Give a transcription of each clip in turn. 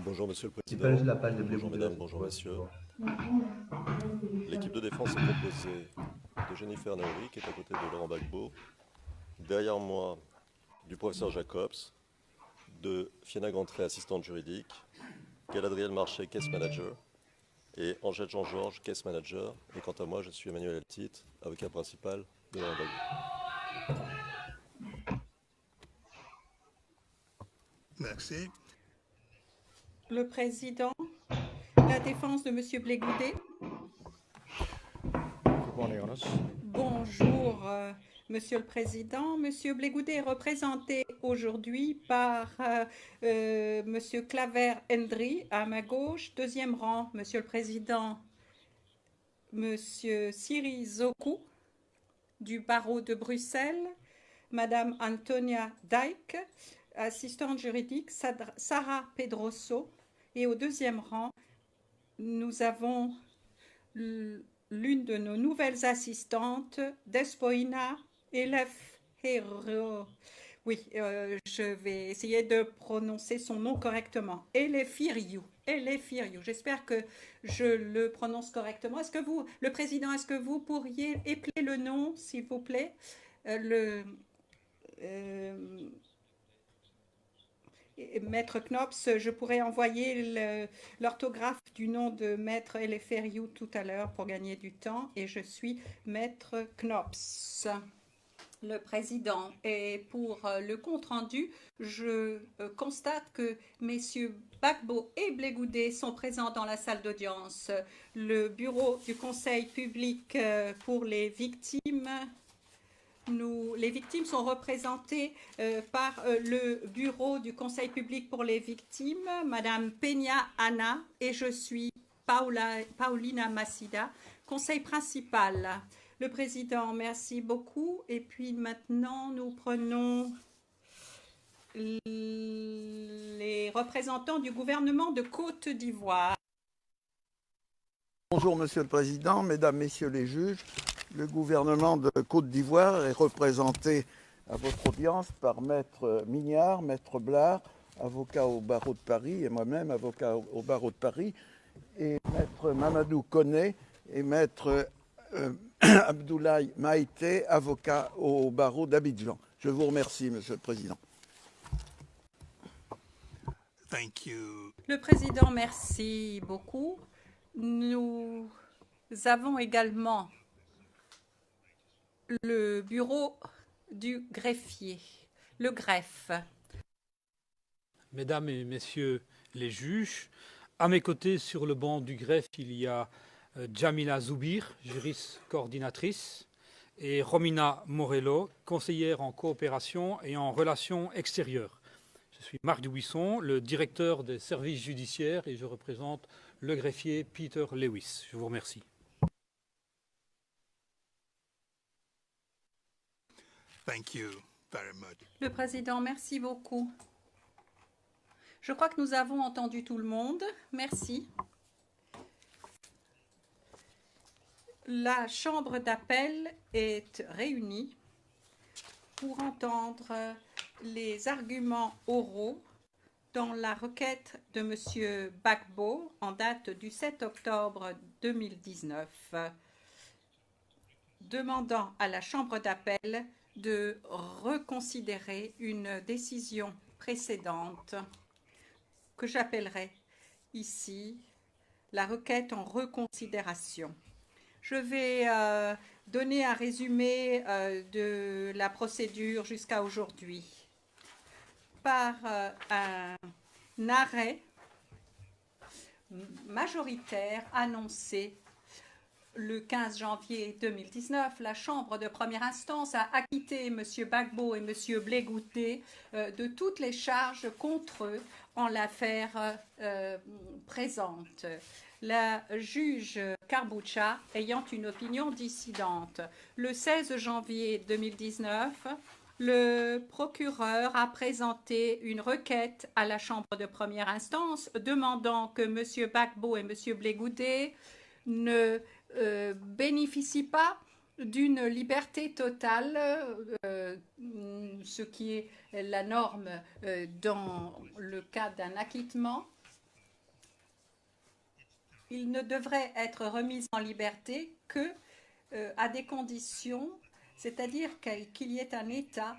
Bonjour Monsieur le Tu partages Président, la page de Blé bonjour Bouddha, Mesdames, si tu bonjour vois, si tu Messieurs. vois. L'équipe de défense est composée de Jennifer Naouri, qui est à côté de Laurent Gbagbo, derrière moi du professeur Jacobs, de Fiona Gantré, assistante juridique, Galadriel Marché, case manager, et Angèle Jean-Georges, case manager, et quant à moi, je suis Emmanuel Eltit, avocat principal de Laurent Gbagbo. Merci. Le président, la défense de Monsieur Blégoudet. Good morning, Honors. Bonjour, Monsieur le Président. Monsieur Blégoudet est représenté aujourd'hui par Monsieur Claver Endry à ma gauche. Deuxième rang, Monsieur le Président, Monsieur Siri Zoku du barreau de Bruxelles, Madame Antonia Dyke, assistante juridique, Sarah Pedroso. Et au deuxième rang, nous avons l'une de nos nouvelles assistantes, Despoina Elefhero. Oui, je vais essayer de prononcer son nom correctement. Elefhiriou. J'espère que je le prononce correctement. Est-ce que vous, le président, est-ce que vous pourriez épeler le nom, s'il vous plaît? Maître Knops, je pourrais envoyer l'orthographe du nom de Maître Eleferiou tout à l'heure pour gagner du temps, et je suis Maître Knops. Le président. Et pour le compte-rendu, je constate que messieurs Gbagbo et Blégoudet sont présents dans la salle d'audience. Le bureau du Conseil public pour les victimes, les victimes sont représentées par le bureau du Conseil public pour les victimes, Madame Peña Ana, et je suis Paulina Massida, conseil principal. Le président, merci beaucoup. Et puis maintenant, nous prenons les représentants du gouvernement de Côte d'Ivoire. Bonjour Monsieur le Président, Mesdames, Messieurs les juges. Le gouvernement de Côte d'Ivoire est représenté à votre audience par Maître Mignard, Maître Blard, avocat au barreau de Paris, et moi-même, avocat au barreau de Paris, et Maître Mamadou Koné et Maître Abdoulaye Maïté, avocat au barreau d'Abidjan. Je vous remercie, Monsieur le Président. Thank you. Le président, merci beaucoup. Nous avons également le bureau du greffier, le greffe. Mesdames et messieurs les juges, à mes côtés sur le banc du greffe, il y a Jamila Zoubir, juriste coordinatrice, et Romina Morello, conseillère en coopération et en relations extérieures. Je suis Marc Dubuisson, le directeur des services judiciaires, et je représente le greffier Peter Lewis. Je vous remercie. Thank you very much. Le président, merci beaucoup. Je crois que nous avons entendu tout le monde. Merci. La Chambre d'appel est réunie pour entendre les arguments oraux dans la requête de M. Gbagbo en date du 7 octobre 2019, demandant à la Chambre d'appel de reconsidérer une décision précédente que j'appellerai ici la requête en reconsidération. Je vais donner un résumé de la procédure jusqu'à aujourd'hui. Par un arrêt majoritaire annoncé le 15 janvier 2019, la Chambre de première instance a acquitté M. Gbagbo et M. Blégoudet de toutes les charges contre eux en l'affaire présente. La juge Karboucha ayant une opinion dissidente. Le 16 janvier 2019, le procureur a présenté une requête à la Chambre de première instance demandant que M. Gbagbo et M. Blégoudet ne bénéficient pas d'une liberté totale, ce qui est la norme dans le cas d'un acquittement, il ne devrait être remis en liberté que à des conditions, c'est-à-dire qu'il y ait un État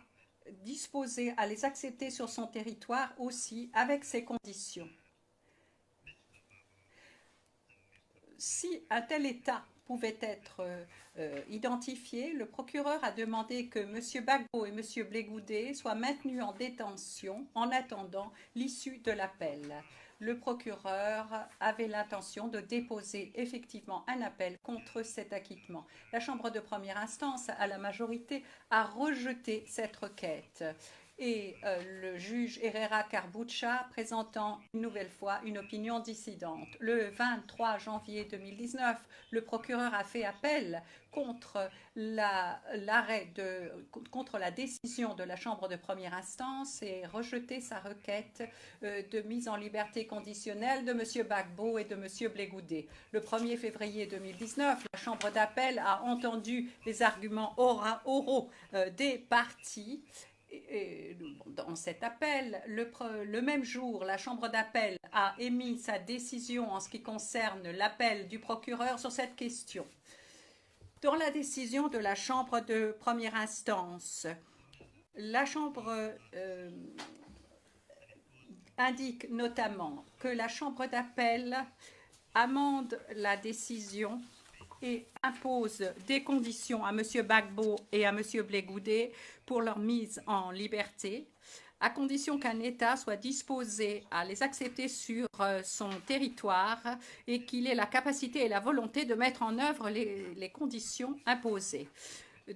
disposé à les accepter sur son territoire aussi avec ces conditions. Si un tel État pouvait être identifié, le procureur a demandé que M. Gbagbo et M. Blegoudé soient maintenus en détention en attendant l'issue de l'appel. Le procureur avait l'intention de déposer effectivement un appel contre cet acquittement. La Chambre de première instance, à la majorité, a rejeté cette requête. Et le juge Herrera Carbucha présentant une nouvelle fois une opinion dissidente. Le 23 janvier 2019, le procureur a fait appel contre contre la décision de la Chambre de première instance et rejeté sa requête de mise en liberté conditionnelle de M. Gbagbo et de M. Blegoudé. Le 1er février 2019, la Chambre d'appel a entendu les arguments oraux des parties. Et dans cet appel, le même jour, la Chambre d'appel a émis sa décision en ce qui concerne l'appel du procureur sur cette question. Dans la décision de la Chambre de première instance, la Chambre indique notamment que la Chambre d'appel amende la décision et impose des conditions à M. Gbagbo et à M. Blegoudé pour leur mise en liberté, à condition qu'un État soit disposé à les accepter sur son territoire et qu'il ait la capacité et la volonté de mettre en œuvre les conditions imposées.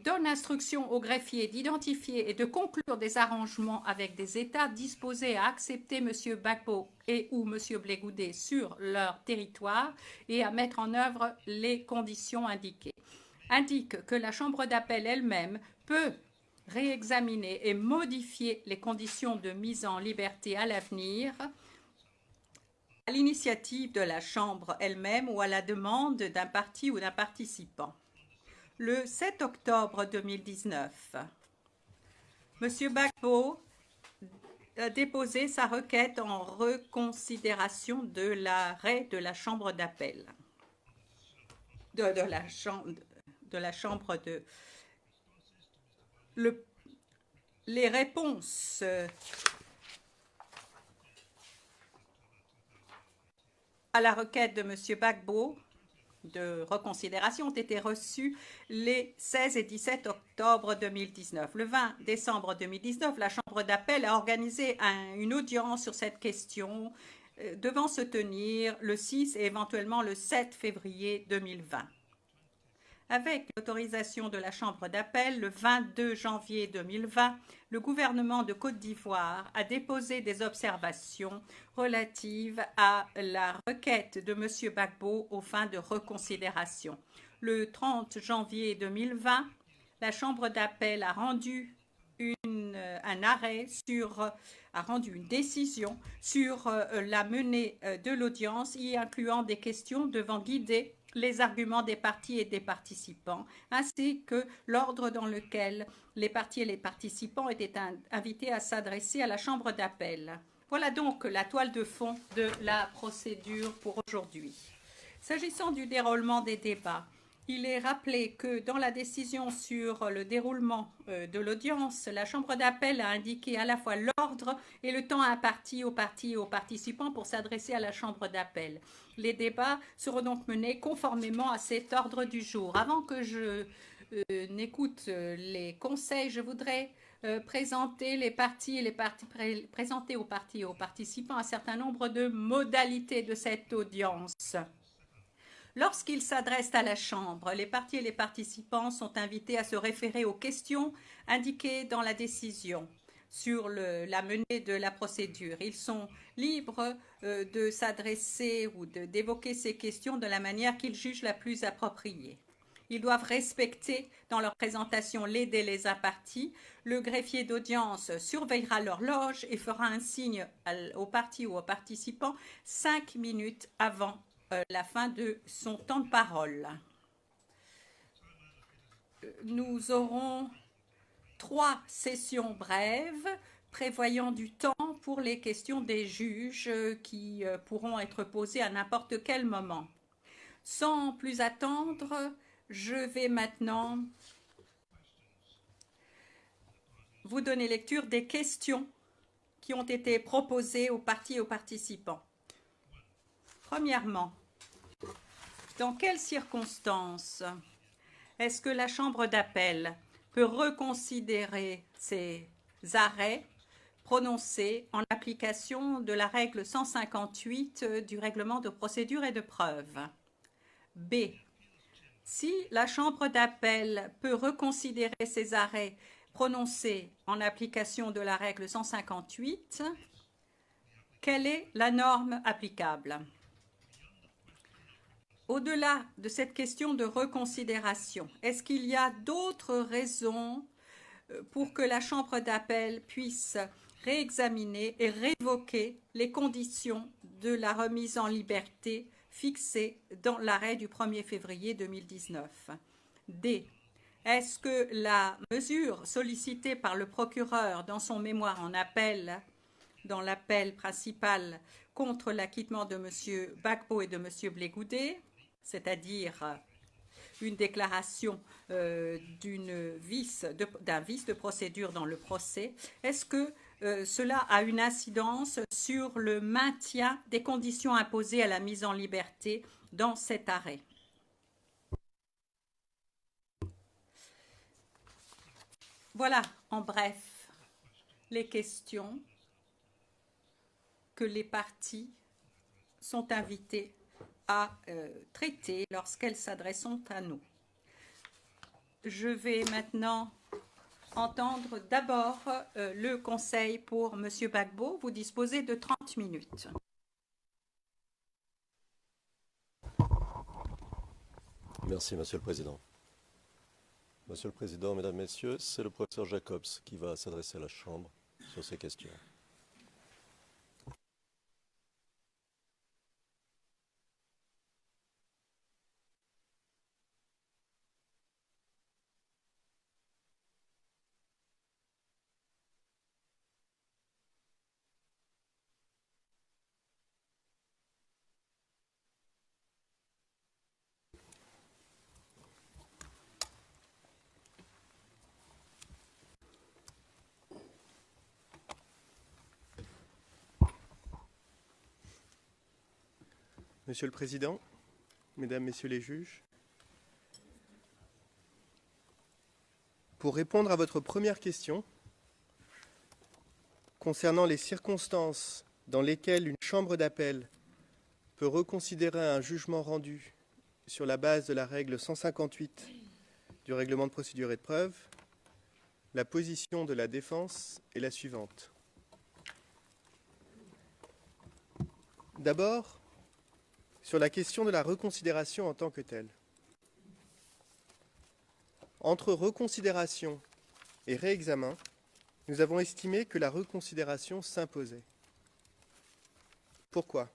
Donne instruction au greffier d'identifier et de conclure des arrangements avec des États disposés à accepter M. Gbagbo et ou M. Blegoudé sur leur territoire et à mettre en œuvre les conditions indiquées. Indique que la Chambre d'appel elle-même peut réexaminer et modifier les conditions de mise en liberté à l'avenir à l'initiative de la Chambre elle-même ou à la demande d'un parti ou d'un participant. Le 7 octobre 2019, M. Gbagbo a déposé sa requête en reconsidération de l'arrêt de la Chambre d'appel. Les réponses à la requête de M. Gbagbo de reconsidération ont été reçues les 16 et 17 octobre 2019. Le 20 décembre 2019, la Chambre d'appel a organisé une audience sur cette question devant se tenir le 6 et éventuellement le 7 février 2020. Avec l'autorisation de la Chambre d'appel, le 22 janvier 2020, le gouvernement de Côte d'Ivoire a déposé des observations relatives à la requête de M. Gbagbo aux fins de reconsidération. Le 30 janvier 2020, la Chambre d'appel a rendu une décision sur la menée de l'audience, y incluant des questions devant guider les arguments des parties et des participants, ainsi que l'ordre dans lequel les parties et les participants étaient invités à s'adresser à la Chambre d'appel. Voilà donc la toile de fond de la procédure pour aujourd'hui. S'agissant du déroulement des débats, il est rappelé que dans la décision sur le déroulement de l'audience, la Chambre d'appel a indiqué à la fois l'ordre et le temps imparti aux parties et aux participants pour s'adresser à la Chambre d'appel. Les débats seront donc menés conformément à cet ordre du jour. Avant que je n'écoute les conseils, je voudrais présenter aux parties et aux participants un certain nombre de modalités de cette audience. Lorsqu'ils s'adressent à la Chambre, les parties et les participants sont invités à se référer aux questions indiquées dans la décision sur la menée de la procédure. Ils sont libres de s'adresser ou d'évoquer ces questions de la manière qu'ils jugent la plus appropriée. Ils doivent respecter dans leur présentation les délais impartis. Le greffier d'audience surveillera l'horloge et fera un signe aux parties ou aux participants 5 minutes avant la fin de son temps de parole. Nous aurons 3 sessions brèves prévoyant du temps pour les questions des juges qui pourront être posées à n'importe quel moment. Sans plus attendre, je vais maintenant vous donner lecture des questions qui ont été proposées aux parties et aux participants. Premièrement, dans quelles circonstances est-ce que la Chambre d'appel peut reconsidérer ces arrêts prononcés en application de la règle 158 du règlement de procédure et de preuve? B. Si la Chambre d'appel peut reconsidérer ces arrêts prononcés en application de la règle 158, quelle est la norme applicable? Au-delà de cette question de reconsidération, est-ce qu'il y a d'autres raisons pour que la Chambre d'appel puisse réexaminer et révoquer les conditions de la remise en liberté fixées dans l'arrêt du 1er février 2019? D. Est-ce que la mesure sollicitée par le procureur dans son mémoire en appel, dans l'appel principal contre l'acquittement de M. Gbagbo et de M. Blé-Goudé, c'est-à-dire une déclaration d'un vice de procédure dans le procès, est-ce que cela a une incidence sur le maintien des conditions imposées à la mise en liberté dans cet arrêt? Voilà, en bref, les questions que les parties sont invitées à traiter lorsqu'elles s'adresseront à nous. Je vais maintenant entendre d'abord le conseil pour M. Gbagbo. Vous disposez de 30 minutes. Merci, Monsieur le Président. Monsieur le Président, Mesdames, Messieurs, c'est le professeur Jacobs qui va s'adresser à la Chambre sur ces questions. Monsieur le Président, Mesdames, Messieurs les juges, pour répondre à votre première question concernant les circonstances dans lesquelles une chambre d'appel peut reconsidérer un jugement rendu sur la base de la règle 158 du règlement de procédure et de preuve, la position de la défense est la suivante. D'abord, sur la question de la reconsidération en tant que telle. Entre reconsidération et réexamen, nous avons estimé que la reconsidération s'imposait. Pourquoi?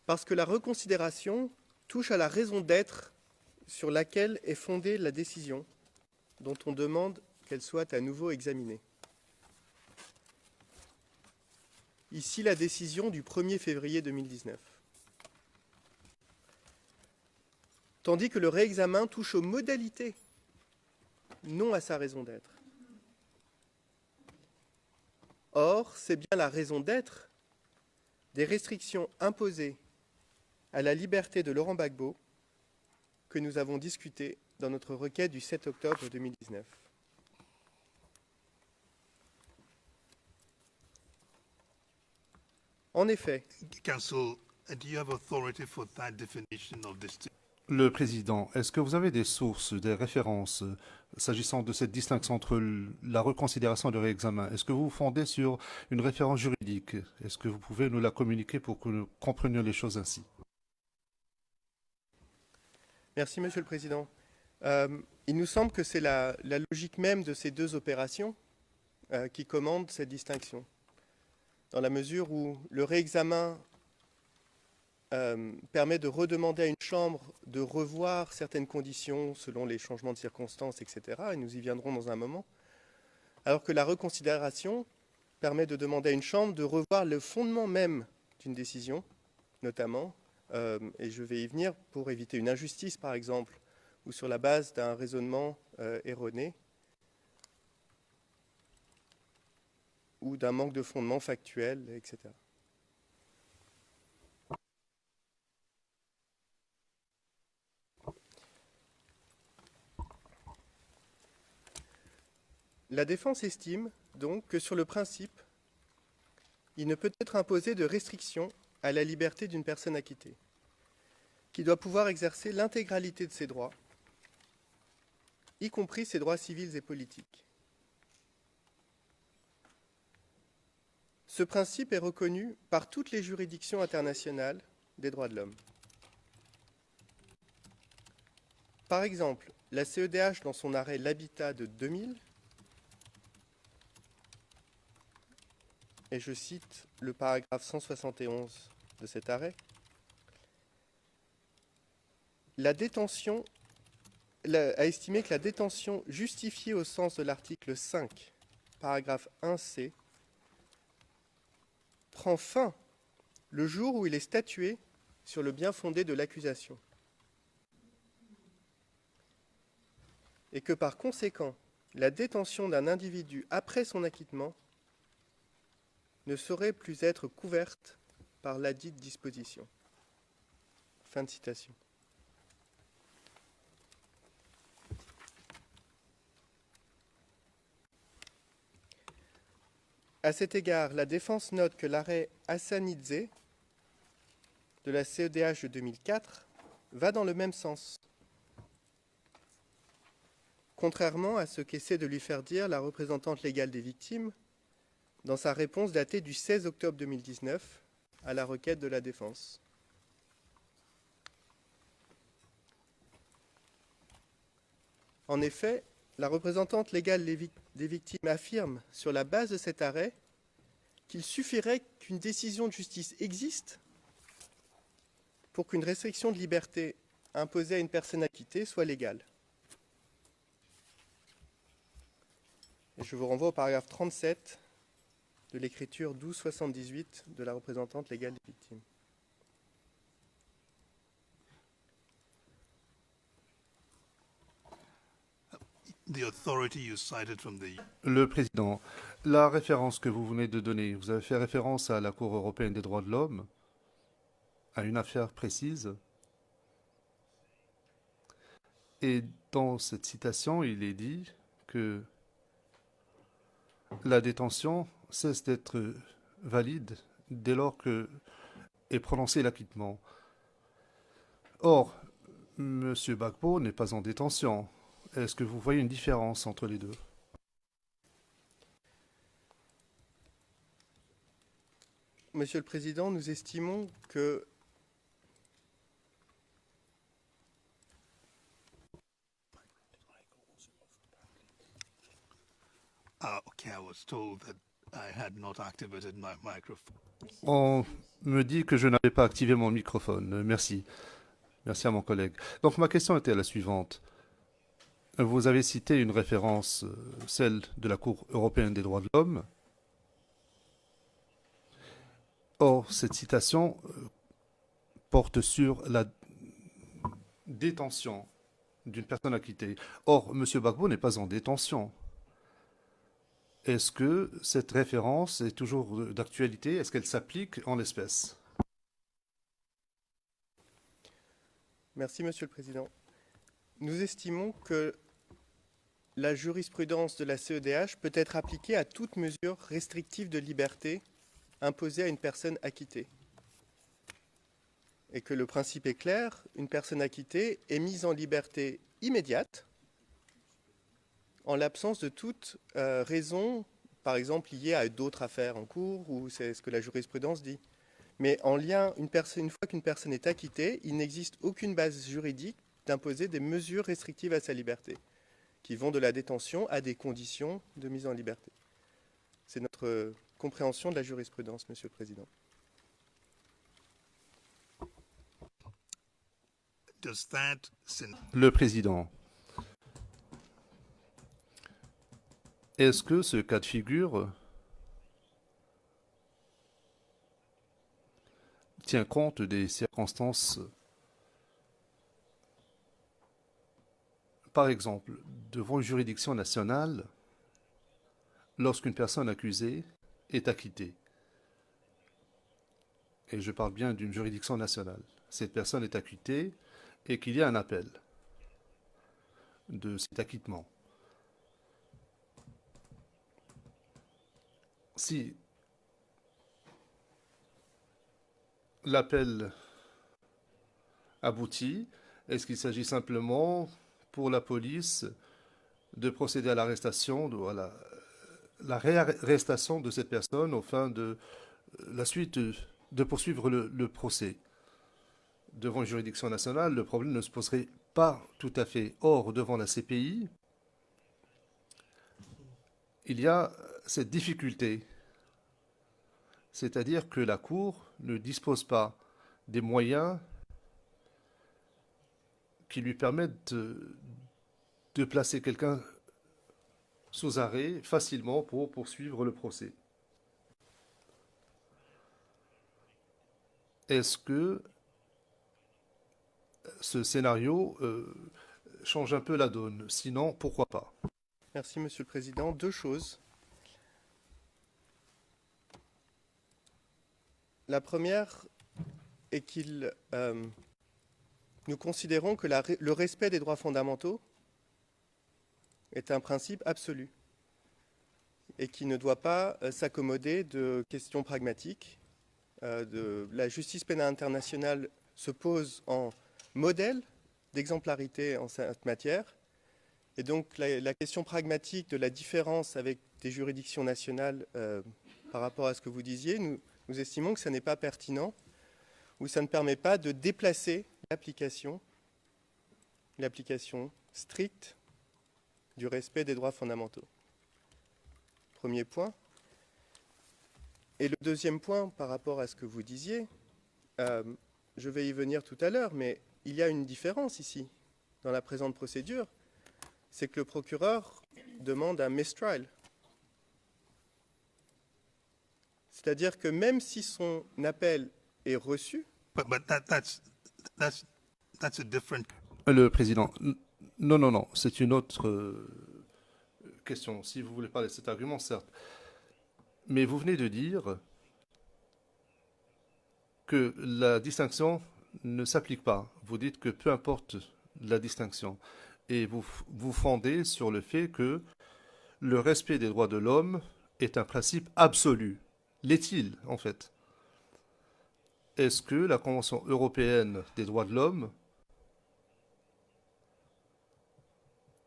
Parce que la reconsidération touche à la raison d'être sur laquelle est fondée la décision dont on demande qu'elle soit à nouveau examinée. Ici, la décision du 1er février 2019. Tandis que le réexamen touche aux modalités, non à sa raison d'être. Or, c'est bien la raison d'être des restrictions imposées à la liberté de Laurent Gbagbo que nous avons discuté dans notre requête du 7 octobre 2019. En effet, Counsel, do you have authority for that definition of this? Le Président, est-ce que vous avez des sources, des références s'agissant de cette distinction entre la reconsidération et le réexamen? Est-ce que vous vous fondez sur une référence juridique? Est-ce que vous pouvez nous la communiquer pour que nous comprenions les choses ainsi? Merci, Monsieur le Président. Il nous semble que c'est la logique même de ces deux opérations qui commande cette distinction, dans la mesure où le réexamen permet de redemander à une chambre de revoir certaines conditions selon les changements de circonstances, etc., et nous y viendrons dans un moment, alors que la reconsidération permet de demander à une chambre de revoir le fondement même d'une décision, notamment, et je vais y venir, pour éviter une injustice, par exemple, ou sur la base d'un raisonnement erroné, ou d'un manque de fondement factuel, etc. La défense estime donc que sur le principe, il ne peut être imposé de restriction à la liberté d'une personne acquittée, qui doit pouvoir exercer l'intégralité de ses droits, y compris ses droits civils et politiques. Ce principe est reconnu par toutes les juridictions internationales des droits de l'homme. Par exemple, la CEDH, dans son arrêt L'Habitat de 2000, et je cite le paragraphe 171 de cet arrêt, a estimé que la détention justifiée au sens de l'article 5, paragraphe 1c, prend fin le jour où il est statué sur le bien fondé de l'accusation. Et que par conséquent, la détention d'un individu après son acquittement ne saurait plus être couverte par ladite disposition. Fin de citation. À cet égard, la défense note que l'arrêt Hassanidze de la CEDH de 2004 va dans le même sens, contrairement à ce qu'essaie de lui faire dire la représentante légale des victimes dans sa réponse datée du 16 octobre 2019 à la requête de la défense. En effet, la représentante légale des victimes affirme, sur la base de cet arrêt, qu'il suffirait qu'une décision de justice existe pour qu'une restriction de liberté imposée à une personne acquittée soit légale. Et je vous renvoie au paragraphe 37 de l'écriture 1278 de la représentante légale des victimes. The authority you cited from the Le Président, la référence que vous venez de donner, vous avez fait référence à la Cour européenne des droits de l'homme, à une affaire précise. Et dans cette citation, il est dit que la détention cesse d'être valide dès lors que est prononcé l'acquittement. Or, M. Gbagbo n'est pas en détention. Est-ce que vous voyez une différence entre les deux? Monsieur le Président, nous estimons que okay, I was told that I had not activated my microphone. On me dit que je n'avais pas activé mon microphone. Merci. Merci à mon collègue. Donc ma question était la suivante. Vous avez cité une référence, celle de la Cour européenne des droits de l'homme. Or, cette citation porte sur la détention d'une personne acquittée. Or, M. Gbagbo n'est pas en détention. Est-ce que cette référence est toujours d'actualité? Est-ce qu'elle s'applique en l'espèce? Merci, Monsieur le Président. Nous estimons que la jurisprudence de la CEDH peut être appliquée à toute mesure restrictive de liberté imposée à une personne acquittée. Et que le principe est clair, une personne acquittée est mise en liberté immédiate en l'absence de toute raison, par exemple liée à d'autres affaires en cours, ou c'est ce que la jurisprudence dit. Mais en lien, une fois qu'une personne est acquittée, il n'existe aucune base juridique d'imposer des mesures restrictives à sa liberté, qui vont de la détention à des conditions de mise en liberté. C'est notre compréhension de la jurisprudence, Monsieur le Président. Le Président, est-ce que ce cas de figure tient compte des circonstances. Par exemple, devant une juridiction nationale, lorsqu'une personne accusée est acquittée, et je parle bien d'une juridiction nationale, cette personne est acquittée et qu'il y a un appel de cet acquittement. Si l'appel aboutit, est-ce qu'il s'agit simplement pour la police de procéder à l'arrestation, à la réarrestation de cette personne au fin de la suite de poursuivre le procès devant une juridiction nationale? Le problème ne se poserait pas tout à fait. Or, devant la CPI, il y a cette difficulté, c'est-à-dire que la Cour ne dispose pas des moyens qui lui permettent de placer quelqu'un sous arrêt facilement pour poursuivre le procès. Est-ce que ce scénario change un peu la donne? Sinon, pourquoi pas? Merci, Monsieur le Président. Deux choses. La première est nous considérons que le respect des droits fondamentaux est un principe absolu et qui ne doit pas s'accommoder de questions pragmatiques. La justice pénale internationale se pose en modèle d'exemplarité en cette matière. Et donc la question pragmatique de la différence avec des juridictions nationales par rapport à ce que vous disiez, nous estimons que ça n'est pas pertinent ou ça ne permet pas de déplacer l'application stricte du respect des droits fondamentaux. Premier point. Et le deuxième point, par rapport à ce que vous disiez, je vais y venir tout à l'heure, mais il y a une différence ici, dans la présente procédure, c'est que le procureur demande un mistrial. C'est-à-dire que même si son appel est reçu... That's a different... Le Président, non, c'est une autre question. Si vous voulez parler de cet argument, certes. Mais vous venez de dire que la distinction ne s'applique pas. Vous dites que peu importe la distinction. Et vous fondez sur le fait que le respect des droits de l'homme est un principe absolu. L'est-il, en fait? Est-ce que la Convention européenne des droits de l'homme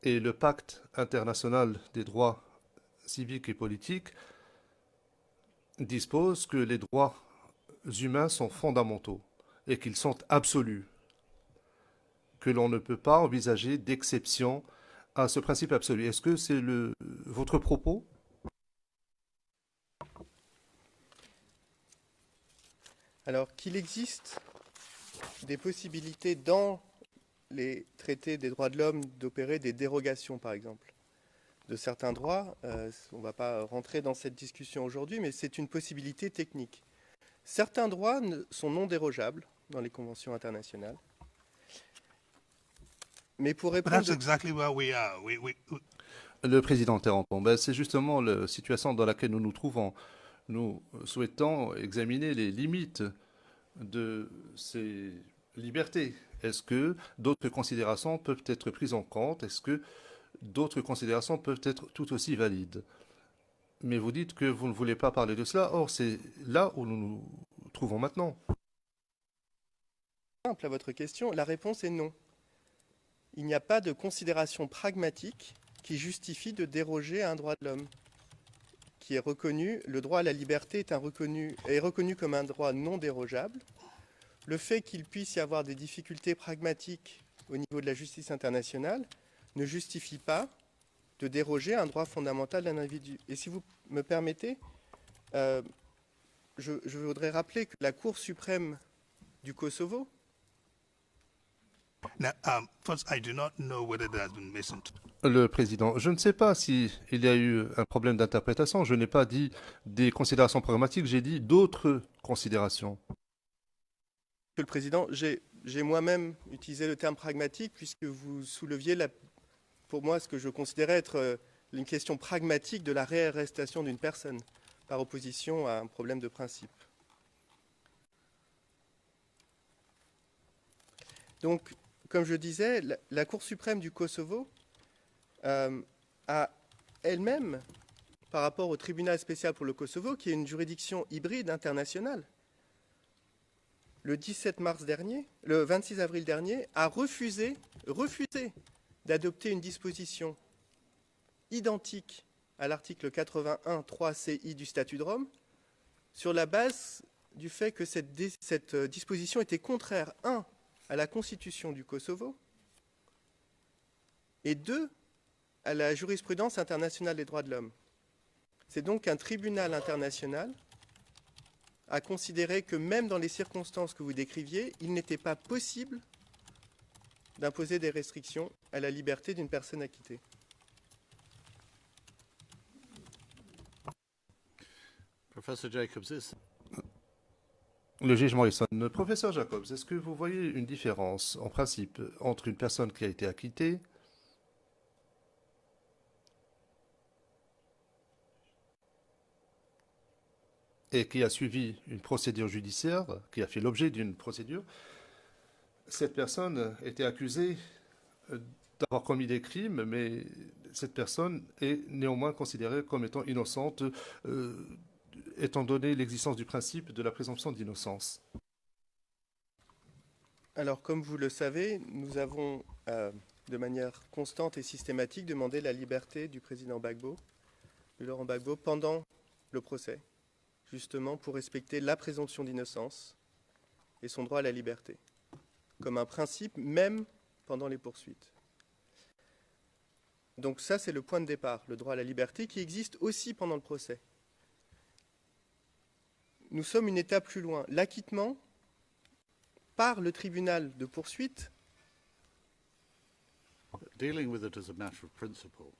et le Pacte international des droits civiques et politiques disposent que les droits humains sont fondamentaux et qu'ils sont absolus, que l'on ne peut pas envisager d'exception à ce principe absolu? Est-ce que c'est votre propos? Alors qu'il existe des possibilités dans les traités des droits de l'homme d'opérer des dérogations, par exemple, de certains droits. On ne va pas rentrer dans cette discussion aujourd'hui, mais c'est une possibilité technique. Certains droits sont non dérogeables dans les conventions internationales. Mais pour répondre... But that's exactly where we are. Le Président interrompt. C'est justement la situation dans laquelle nous nous trouvons. Nous souhaitons examiner les limites de ces libertés. Est-ce que d'autres considérations peuvent être prises en compte? Est-ce que d'autres considérations peuvent être tout aussi valides? Mais vous dites que vous ne voulez pas parler de cela. Or, c'est là où nous nous trouvons maintenant. Simple à votre question, la réponse est non. Il n'y a pas de considération pragmatique qui justifie de déroger à un droit de l'homme qui est reconnu. Le droit à la liberté est reconnu comme un droit non dérogeable. Le fait qu'il puisse y avoir des difficultés pragmatiques au niveau de la justice internationale ne justifie pas de déroger à un droit fondamental d'un individu. Et si vous me permettez, je voudrais rappeler que la Cour suprême du Kosovo... Now, first, I do not know whether there has been misinterpretation. Le Président, je ne sais pas s'il y a eu un problème d'interprétation. Je n'ai pas dit des considérations pragmatiques, j'ai dit d'autres considérations. le Président, j'ai moi-même utilisé le terme pragmatique puisque vous souleviez, pour moi, ce que je considérais être une question pragmatique de la réarrestation d'une personne, par opposition à un problème de principe. Donc, comme je disais, la Cour suprême du Kosovo a elle-même, par rapport au tribunal spécial pour le Kosovo, qui est une juridiction hybride internationale, le 26 avril dernier, a refusé d'adopter une disposition identique à l'article 81.3 CI du statut de Rome, sur la base du fait que cette disposition était contraire, 1, à la Constitution du Kosovo, et 2, à la jurisprudence internationale des droits de l'homme. C'est donc un tribunal international a considéré que même dans les circonstances que vous décriviez, il n'était pas possible d'imposer des restrictions à la liberté d'une personne acquittée. Professor Jacobs, Le juge Morrison. Professeur Jacobs, est-ce que vous voyez une différence, en principe, entre une personne qui a été acquittée et qui a suivi une procédure judiciaire, qui a fait l'objet d'une procédure? Cette personne était accusée d'avoir commis des crimes, mais cette personne est néanmoins considérée comme étant innocente, étant donné l'existence du principe de la présomption d'innocence. Alors, comme vous le savez, nous avons, de manière constante et systématique, demandé la liberté du président Gbagbo, de Laurent Gbagbo, pendant le procès, justement pour respecter la présomption d'innocence et son droit à la liberté, comme un principe, même pendant les poursuites. Donc ça, c'est le point de départ, le droit à la liberté, qui existe aussi pendant le procès. Nous sommes une étape plus loin. L'acquittement par le tribunal de poursuite. dealing with it as a matter of principle.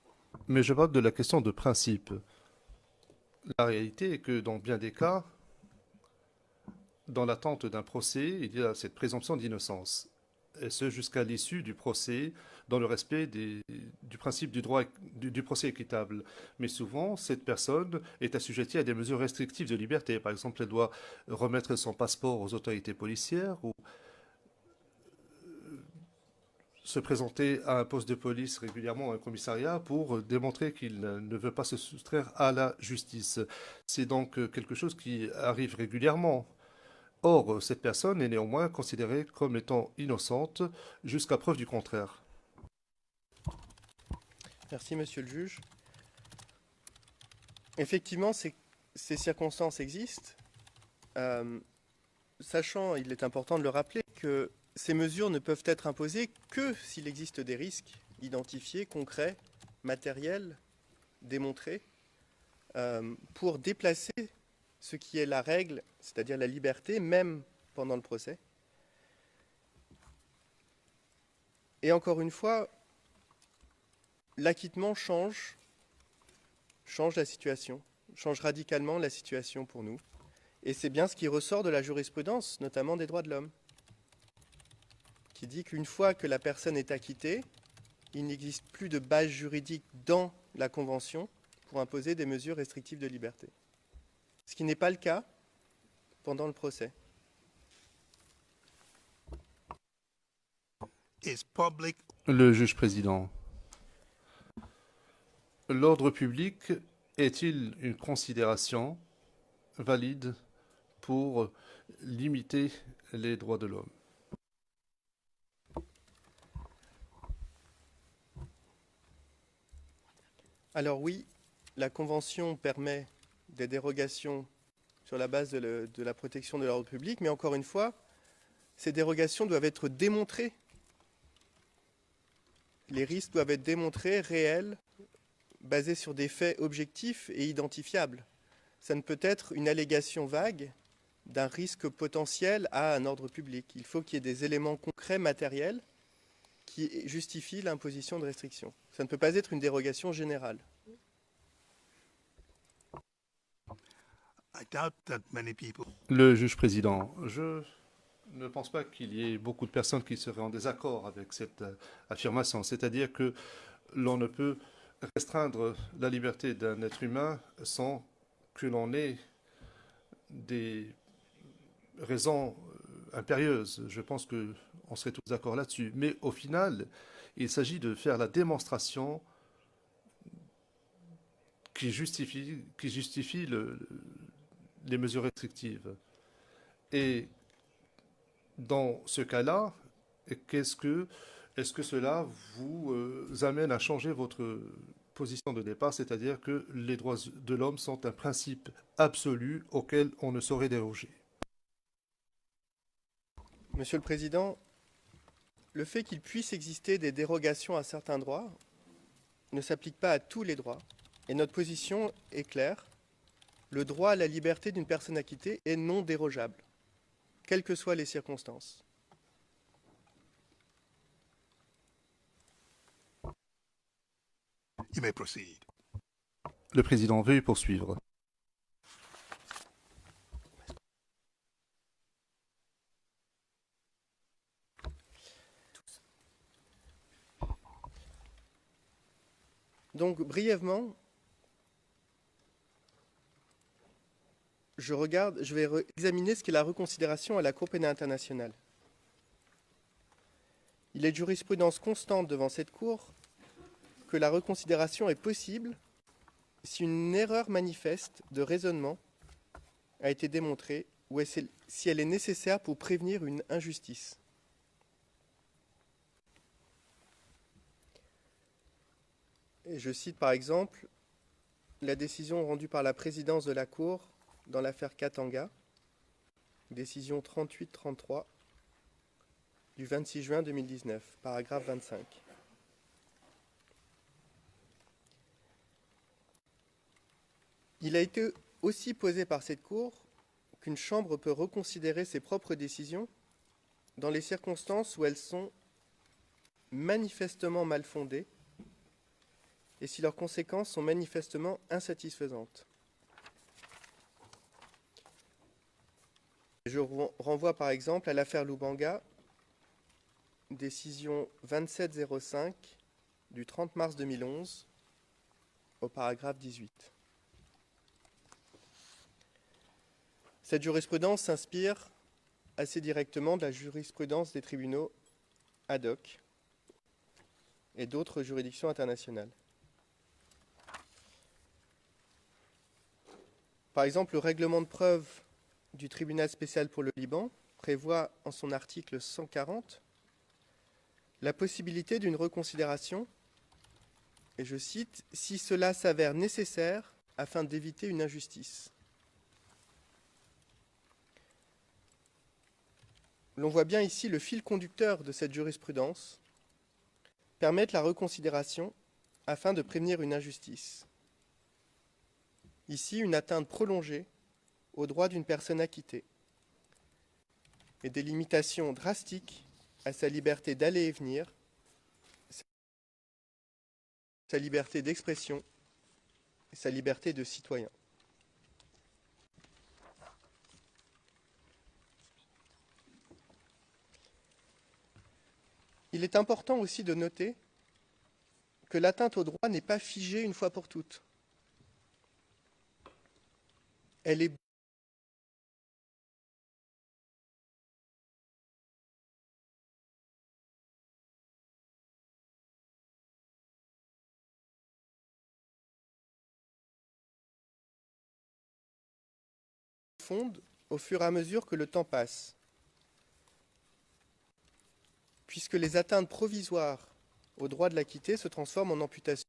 Mais je parle de la question de principe. La réalité est que dans bien des cas, dans l'attente d'un procès, il y a cette présomption d'innocence. Et ce jusqu'à l'issue du procès, dans le respect du principe du droit du procès équitable. Mais souvent, cette personne est assujettie à des mesures restrictives de liberté. Par exemple, elle doit remettre son passeport aux autorités policières ou se présenter à un poste de police régulièrement, à un commissariat, pour démontrer qu'il ne veut pas se soustraire à la justice. C'est donc quelque chose qui arrive régulièrement. Or, cette personne est néanmoins considérée comme étant innocente jusqu'à preuve du contraire. Merci, monsieur le juge. Effectivement, ces circonstances existent, sachant, il est important de le rappeler, que ces mesures ne peuvent être imposées que s'il existe des risques identifiés, concrets, matériels, démontrés, pour déplacer ce qui est la règle, c'est-à-dire la liberté, même pendant le procès. Et encore une fois, l'acquittement change la situation, change radicalement la situation pour nous. Et c'est bien ce qui ressort de la jurisprudence, notamment des droits de l'homme, qui dit qu'une fois que la personne est acquittée, il n'existe plus de base juridique dans la Convention pour imposer des mesures restrictives de liberté. Ce qui n'est pas le cas pendant le procès. Is public Le juge président. L'ordre public est-il une considération valide pour limiter les droits de l'homme? Alors oui, la Convention permet des dérogations sur la base de la protection de l'ordre public, mais encore une fois, ces dérogations doivent être démontrées. Les risques doivent être démontrés, réels, basés sur des faits objectifs et identifiables. Ça ne peut être une allégation vague d'un risque potentiel à un ordre public. Il faut qu'il y ait des éléments concrets, matériels, qui justifient l'imposition de restrictions. Ça ne peut pas être une dérogation générale. I doubt that many people Le juge président. Je ne pense pas qu'il y ait beaucoup de personnes qui seraient en désaccord avec cette affirmation. C'est-à-dire que l'on ne peut restreindre la liberté d'un être humain sans que l'on ait des raisons impérieuses. Je pense qu'on serait tous d'accord là-dessus. Mais au final, il s'agit de faire la démonstration qui justifie les mesures restrictives. Et dans ce cas-là, est-ce que cela vous amène à changer votre position de départ, c'est-à-dire que les droits de l'homme sont un principe absolu auquel on ne saurait déroger? Monsieur le Président, le fait qu'il puisse exister des dérogations à certains droits ne s'applique pas à tous les droits. Et notre position est claire. Le droit à la liberté d'une personne acquittée est non dérogeable, quelles que soient les circonstances. You may proceed. Le président veut poursuivre. Donc, brièvement, je vais examiner ce qu'est la reconsidération à la Cour pénale internationale. Il est de jurisprudence constante devant cette Cour que la reconsidération est possible si une erreur manifeste de raisonnement a été démontrée ou si elle est nécessaire pour prévenir une injustice. Et je cite par exemple la décision rendue par la présidence de la Cour dans l'affaire Katanga, décision 38-33 du 26 juin 2019, paragraphe 25. Il a été aussi posé par cette Cour qu'une chambre peut reconsidérer ses propres décisions dans les circonstances où elles sont manifestement mal fondées et si leurs conséquences sont manifestement insatisfaisantes. Je renvoie par exemple à l'affaire Lubanga, décision 2705 du 30 mars 2011, au paragraphe 18. Cette jurisprudence s'inspire assez directement de la jurisprudence des tribunaux ad hoc et d'autres juridictions internationales. Par exemple, le règlement de preuve du tribunal spécial pour le Liban prévoit en son article 140 la possibilité d'une reconsidération, et je cite, « si cela s'avère nécessaire afin d'éviter une injustice ». L'on voit bien ici le fil conducteur de cette jurisprudence, permettre la reconsidération afin de prévenir une injustice. Ici, une atteinte prolongée aux droits d'une personne acquittée et des limitations drastiques à sa liberté d'aller et venir, sa liberté d'expression et sa liberté de citoyen. Il est important aussi de noter que l'atteinte au droit n'est pas figée une fois pour toutes. Elle est fonde au fur et à mesure que le temps passe, puisque les atteintes provisoires au droit de l'acquitté se transforment en amputation.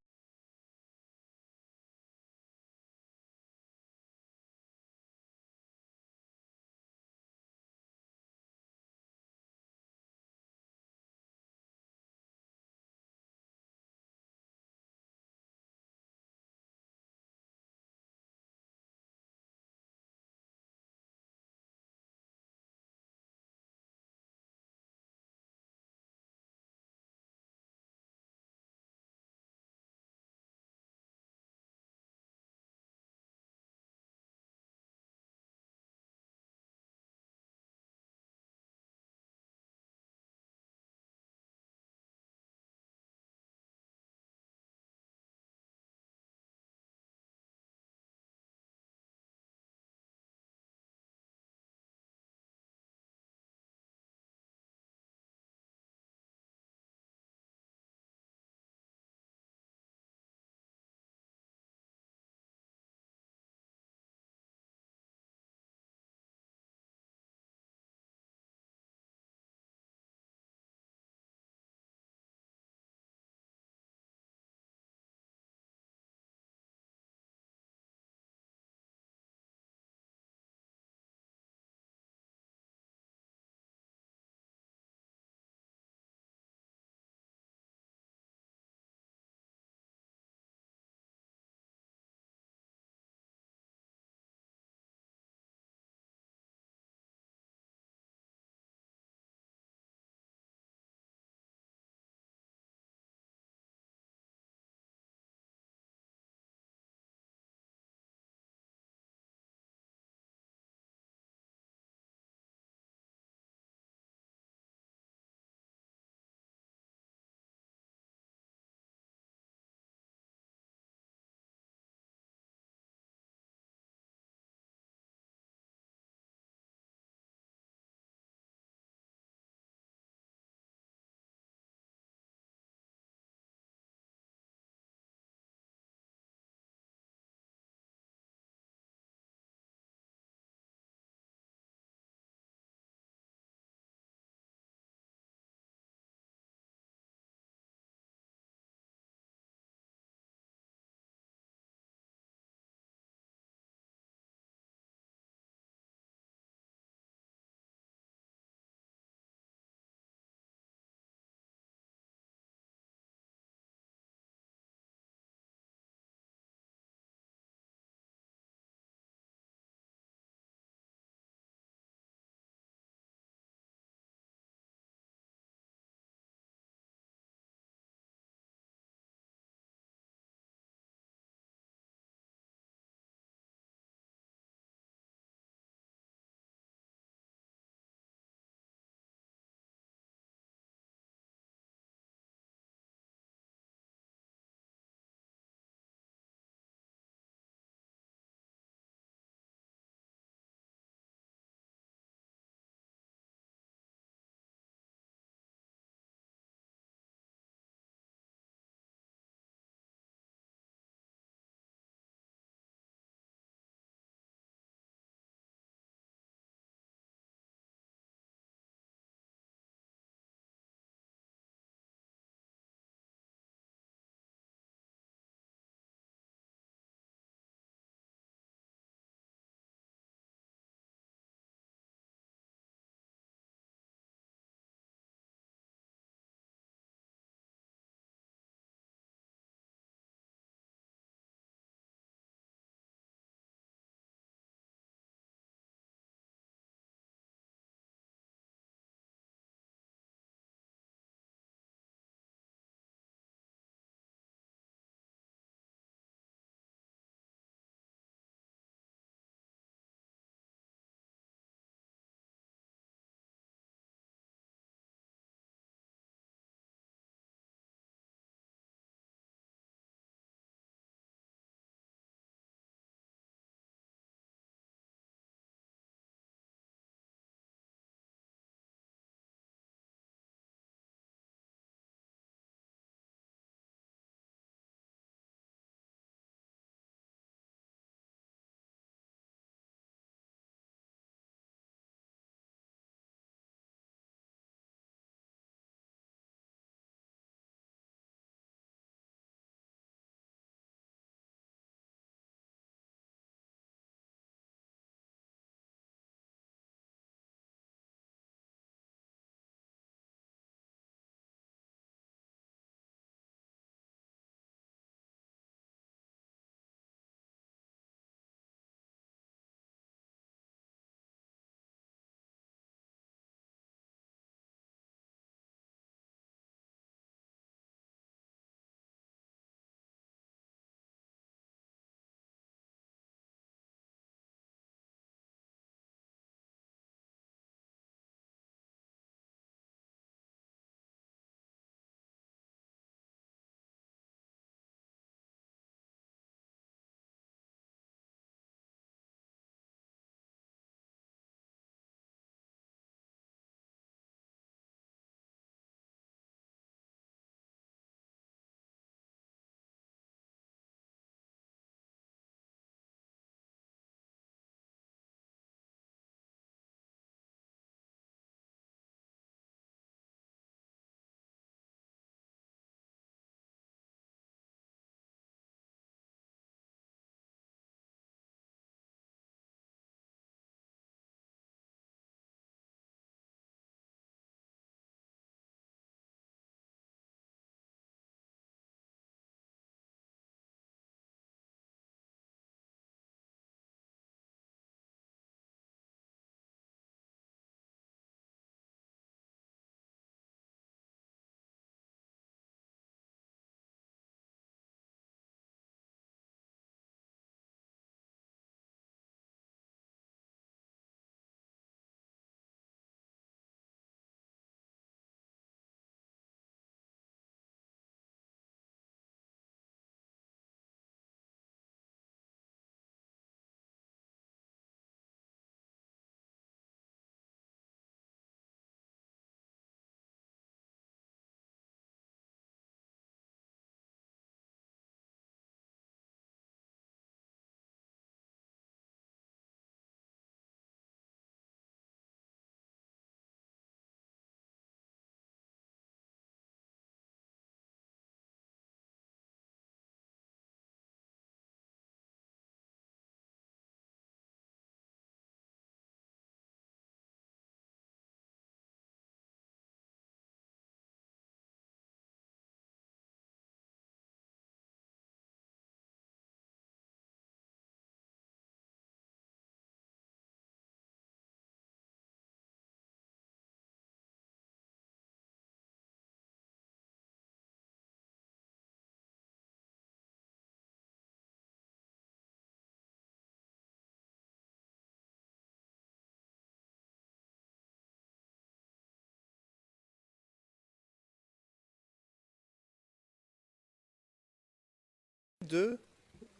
de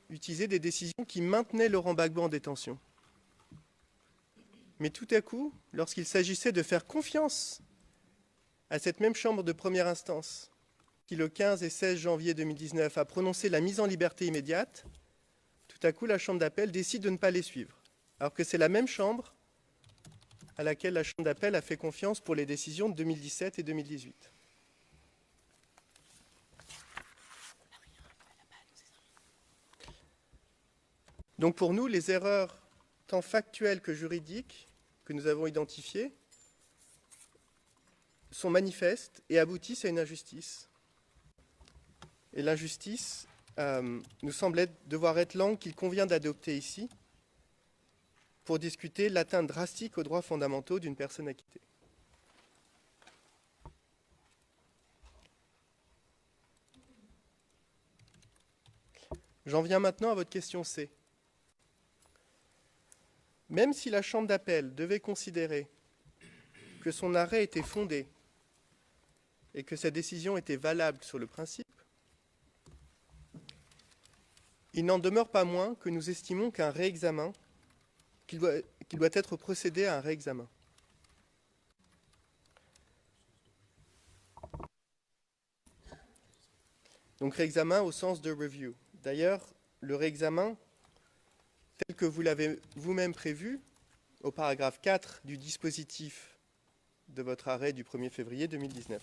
utiliser des décisions qui maintenaient Laurent Gbagbo en détention. Mais tout à coup, lorsqu'il s'agissait de faire confiance à cette même chambre de première instance, qui le 15 et 16 janvier 2019 a prononcé la mise en liberté immédiate, tout à coup la chambre d'appel décide de ne pas les suivre, alors que c'est la même chambre à laquelle la chambre d'appel a fait confiance pour les décisions de 2017 et 2018. Donc pour nous, les erreurs tant factuelles que juridiques que nous avons identifiées sont manifestes et aboutissent à une injustice. Et l'injustice nous semble devoir être l'angle qu'il convient d'adopter ici pour discuter l'atteinte drastique aux droits fondamentaux d'une personne acquittée. J'en viens maintenant à votre question C. Même si la Chambre d'appel devait considérer que son arrêt était fondé et que sa décision était valable sur le principe, il n'en demeure pas moins que nous estimons qu'un réexamen, qu'il doit être procédé à un réexamen. Donc réexamen au sens de review. D'ailleurs, le réexamen, tel que vous l'avez vous-même prévu, au paragraphe 4 du dispositif de votre arrêt du 1er février 2019.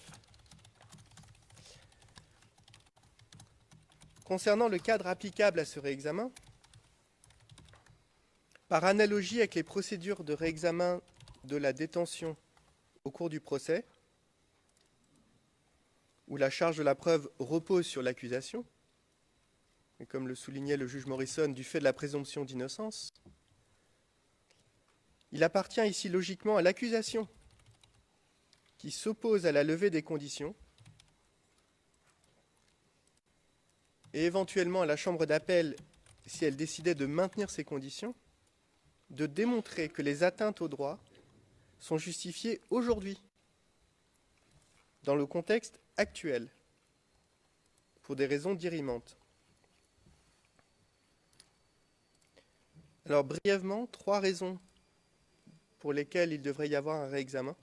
Concernant le cadre applicable à ce réexamen, par analogie avec les procédures de réexamen de la détention au cours du procès, où la charge de la preuve repose sur l'accusation, et comme le soulignait le juge Morrison, du fait de la présomption d'innocence, il appartient ici logiquement à l'accusation qui s'oppose à la levée des conditions et éventuellement à la chambre d'appel, si elle décidait de maintenir ces conditions, de démontrer que les atteintes aux droits sont justifiées aujourd'hui, dans le contexte actuel, pour des raisons dirimantes. Alors brièvement, 3 raisons pour lesquelles il devrait y avoir un réexamen.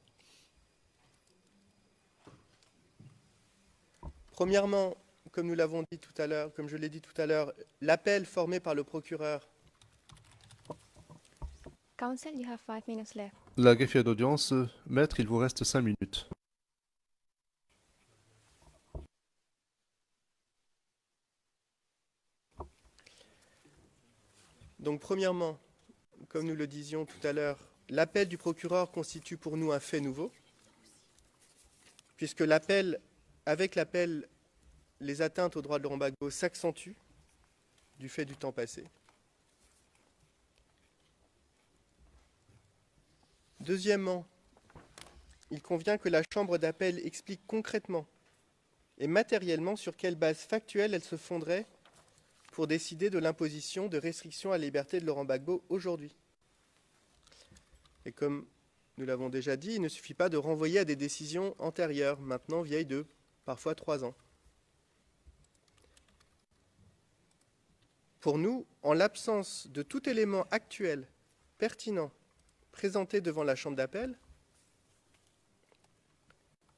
Premièrement, comme nous l'avons dit tout à l'heure, comme je l'ai dit tout à l'heure, l'appel formé par le procureur. Counsel, you have 5 minutes left. La greffière d'audience, maître, il vous reste 5 minutes. Donc premièrement, comme nous le disions tout à l'heure, l'appel du procureur constitue pour nous un fait nouveau, puisque avec l'appel, les atteintes aux droits de Laurent Gbagbo s'accentuent du fait du temps passé. Deuxièmement, il convient que la Chambre d'appel explique concrètement et matériellement sur quelle base factuelle elle se fonderait pour décider de l'imposition de restrictions à la liberté de Laurent Gbagbo aujourd'hui. Et comme nous l'avons déjà dit, il ne suffit pas de renvoyer à des décisions antérieures, maintenant vieilles de parfois 3 ans. Pour nous, en l'absence de tout élément actuel, pertinent, présenté devant la Chambre d'appel,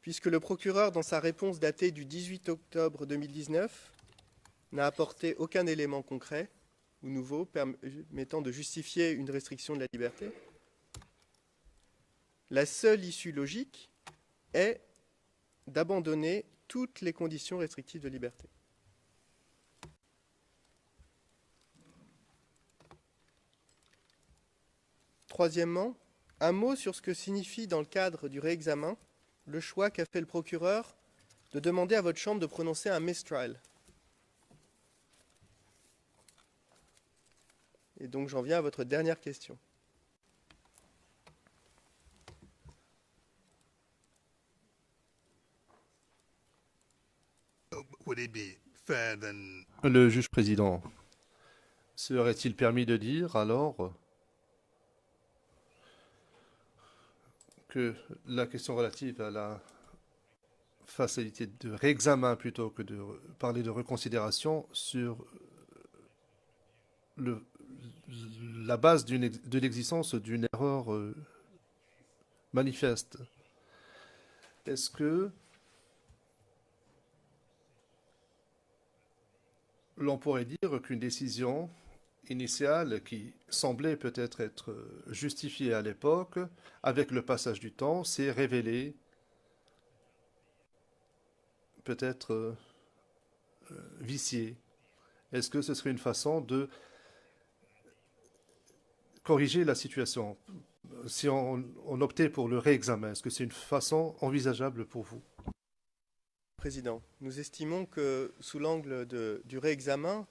puisque le procureur, dans sa réponse datée du 18 octobre 2019, n'a apporté aucun élément concret ou nouveau permettant de justifier une restriction de la liberté, la seule issue logique est d'abandonner toutes les conditions restrictives de liberté. Troisièmement, un mot sur ce que signifie dans le cadre du réexamen le choix qu'a fait le procureur de demander à votre chambre de prononcer un mistrial. Et donc j'en viens à votre dernière question. Would it be fair then? Le juge président, serait-il permis de dire alors que la question relative à la facilité de réexamen plutôt que de parler de reconsidération sur la base de l'existence d'une erreur manifeste. Est-ce que l'on pourrait dire qu'une décision initiale qui semblait peut-être être justifiée à l'époque, avec le passage du temps, s'est révélée peut-être viciée? Est-ce que ce serait une façon de corriger la situation? Si on optait pour le réexamen, est-ce que c'est une façon envisageable pour vous? Président, nous estimons que sous l'angle du réexamen,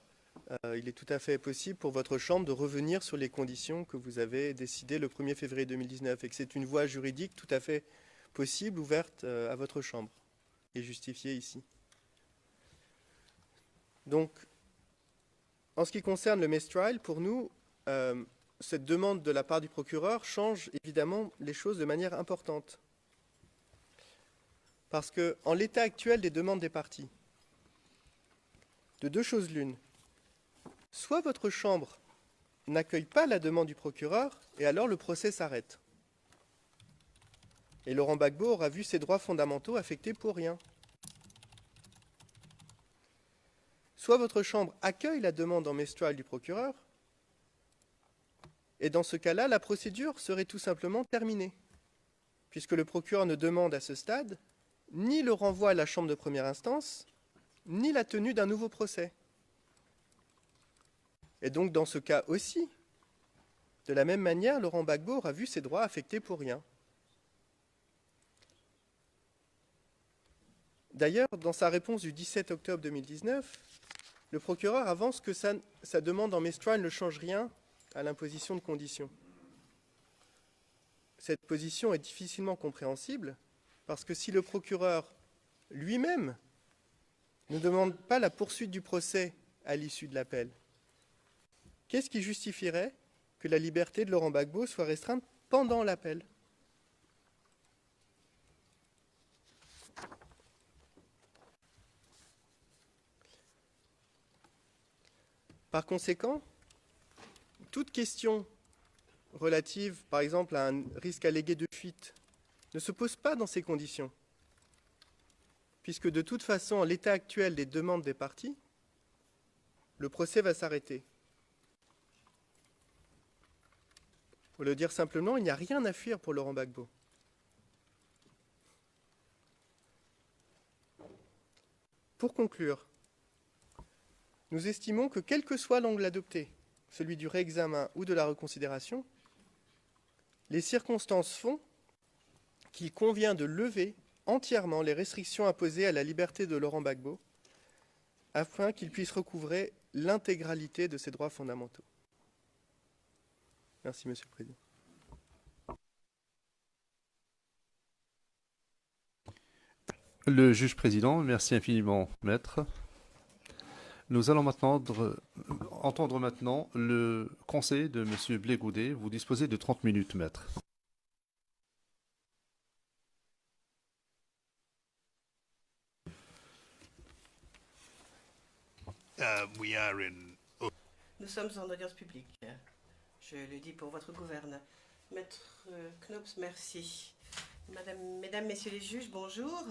il est tout à fait possible pour votre Chambre de revenir sur les conditions que vous avez décidées le 1er février 2019 et que c'est une voie juridique tout à fait possible, ouverte à votre Chambre et justifiée ici. Donc, en ce qui concerne le mistrial, pour nous, cette demande de la part du procureur change évidemment les choses de manière importante. Parce qu'en l'état actuel des demandes des parties, de deux choses l'une, soit votre Chambre n'accueille pas la demande du procureur, et alors le procès s'arrête. Et Laurent Gbagbo aura vu ses droits fondamentaux affectés pour rien. Soit votre Chambre accueille la demande en mistrial du procureur, et dans ce cas-là, la procédure serait tout simplement terminée, puisque le procureur ne demande à ce stade ni le renvoi à la Chambre de première instance, ni la tenue d'un nouveau procès. Et donc, dans ce cas aussi, de la même manière, Laurent Gbagbo aura vu ses droits affectés pour rien. D'ailleurs, dans sa réponse du 17 octobre 2019, le procureur avance que sa demande en mistrial ne change rien à l'imposition de conditions. Cette position est difficilement compréhensible parce que si le procureur lui-même ne demande pas la poursuite du procès à l'issue de l'appel, qu'est-ce qui justifierait que la liberté de Laurent Gbagbo soit restreinte pendant l'appel? Par conséquent, toute question relative, par exemple, à un risque allégué de fuite, ne se pose pas dans ces conditions, puisque de toute façon, en l'état actuel des demandes des parties, le procès va s'arrêter. Pour le dire simplement, il n'y a rien à fuir pour Laurent Gbagbo. Pour conclure, nous estimons que quel que soit l'angle adopté, celui du réexamen ou de la reconsidération, les circonstances font qu'il convient de lever entièrement les restrictions imposées à la liberté de Laurent Gbagbo afin qu'il puisse recouvrer l'intégralité de ses droits fondamentaux. Merci, Monsieur le Président. Le juge président, merci infiniment, maître. Nous allons maintenant entendre maintenant le conseil de M. Blé-Goudet. Vous disposez de 30 minutes, maître. Nous sommes en audience publique. Je le dis pour votre gouverne. Maître Knops, merci. Mesdames, Messieurs les juges, bonjour.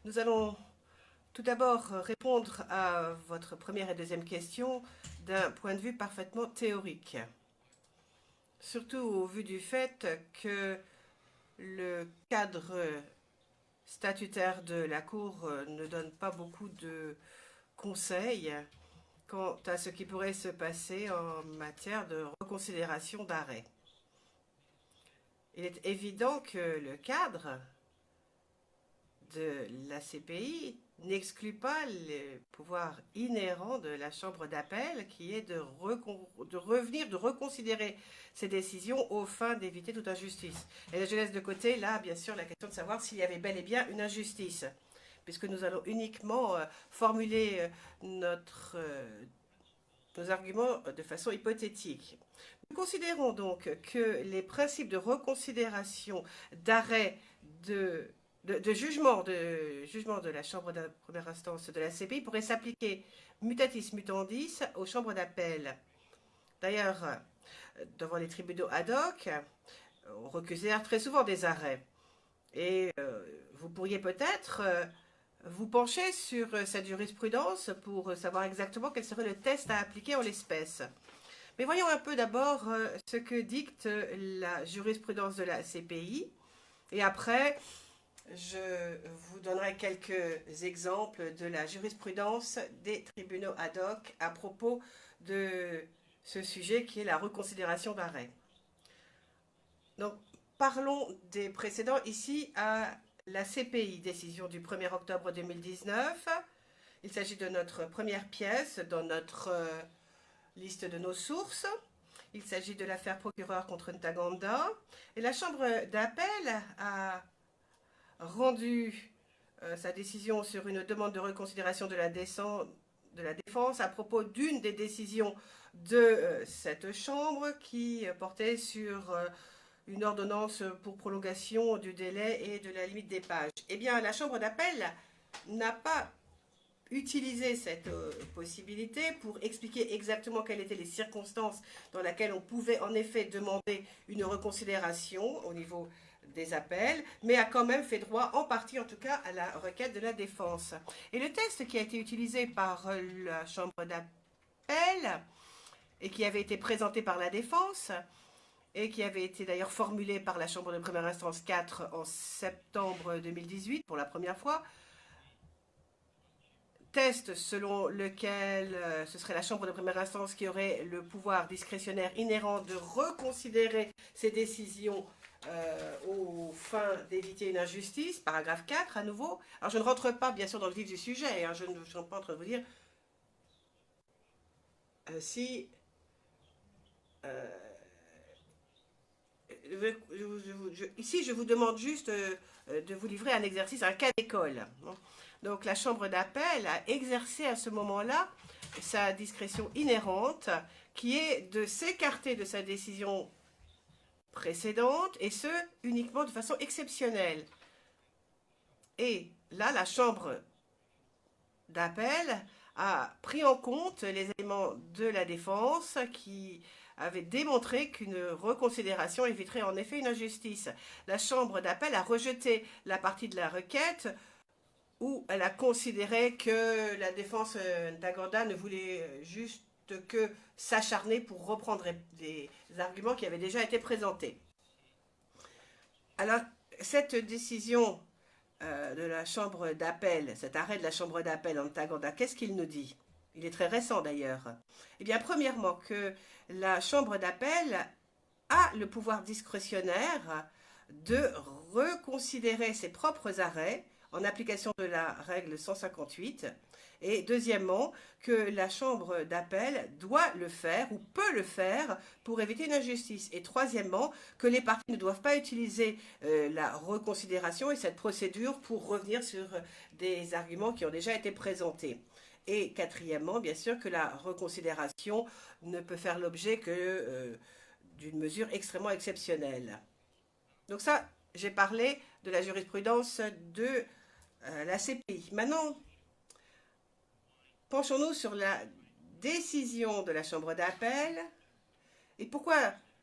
Nous allons tout d'abord répondre à votre première et deuxième question d'un point de vue parfaitement théorique. Surtout au vu du fait que le cadre statutaire de la Cour ne donne pas beaucoup de conseils quant à ce qui pourrait se passer en matière de reconsidération d'arrêt. Il est évident que le cadre de la CPI n'exclut pas les pouvoirs inhérents de la Chambre d'appel qui est de revenir, de reconsidérer ces décisions aux fins d'éviter toute injustice. Et je laisse de côté, là, bien sûr, la question de savoir s'il y avait bel et bien une injustice, puisque nous allons uniquement formuler nos arguments de façon hypothétique. Nous considérons donc que les principes de reconsidération, d'arrêt, de jugement de la Chambre de première instance de la CPI pourraient s'appliquer mutatis mutandis aux chambres d'appel. D'ailleurs, devant les tribunaux ad hoc, on reconsidère très souvent des arrêts. Et vous pourriez peut-être vous pencher sur cette jurisprudence pour savoir exactement quel serait le test à appliquer en l'espèce. Mais voyons un peu d'abord ce que dicte la jurisprudence de la CPI. Et après, je vous donnerai quelques exemples de la jurisprudence des tribunaux ad hoc à propos de ce sujet qui est la reconsidération d'arrêt. Donc, parlons des précédents ici à la CPI, décision du 1er octobre 2019. Il s'agit de notre première pièce dans notre liste de nos sources. Il s'agit de l'affaire procureur contre Ntaganda. Et la Chambre d'appel a rendu sa décision sur une demande de reconsidération de la défense à propos d'une des décisions de cette Chambre qui portait sur une ordonnance pour prolongation du délai et de la limite des pages. Eh bien, la Chambre d'appel n'a pas utilisé cette possibilité pour expliquer exactement quelles étaient les circonstances dans lesquelles on pouvait en effet demander une reconsidération au niveau des appels, mais a quand même fait droit, en partie en tout cas, à la requête de la défense. Et le texte qui a été utilisé par la Chambre d'appel et qui avait été présenté par la défense et qui avait été d'ailleurs formulé par la Chambre de première instance 4 en septembre 2018 pour la première fois, test selon lequel ce serait la Chambre de première instance qui aurait le pouvoir discrétionnaire inhérent de reconsidérer ses décisions aux fins d'éviter une injustice, paragraphe 4 à nouveau. Alors je ne rentre pas bien sûr dans le vif du sujet, hein, je ne suis pas en train de vous dire si ici je vous demande juste de vous livrer un exercice, un cas d'école. Donc la Chambre d'appel a exercé à ce moment-là sa discrétion inhérente qui est de s'écarter de sa décision précédente et ce, uniquement de façon exceptionnelle. Et là, la Chambre d'appel a pris en compte les éléments de la défense qui avaient démontré qu'une reconsidération éviterait en effet une injustice. La Chambre d'appel a rejeté la partie de la requête où elle a considéré que la défense Ntaganda ne voulait juste que s'acharner pour reprendre des arguments qui avaient déjà été présentés. Alors, cette décision de la Chambre d'appel, cet arrêt de la Chambre d'appel en Ntaganda, qu'est-ce qu'il nous dit? Il est très récent d'ailleurs. Eh bien, premièrement, que la Chambre d'appel a le pouvoir discrétionnaire de reconsidérer ses propres arrêts en application de la règle 158, et deuxièmement, que la Chambre d'appel doit le faire ou peut le faire pour éviter une injustice. Et troisièmement, que les parties ne doivent pas utiliser la reconsidération et cette procédure pour revenir sur des arguments qui ont déjà été présentés. Et quatrièmement, bien sûr, que la reconsidération ne peut faire l'objet que d'une mesure extrêmement exceptionnelle. Donc ça, j'ai parlé de la jurisprudence de la CPI. Maintenant, penchons-nous sur la décision de la Chambre d'appel et pourquoi,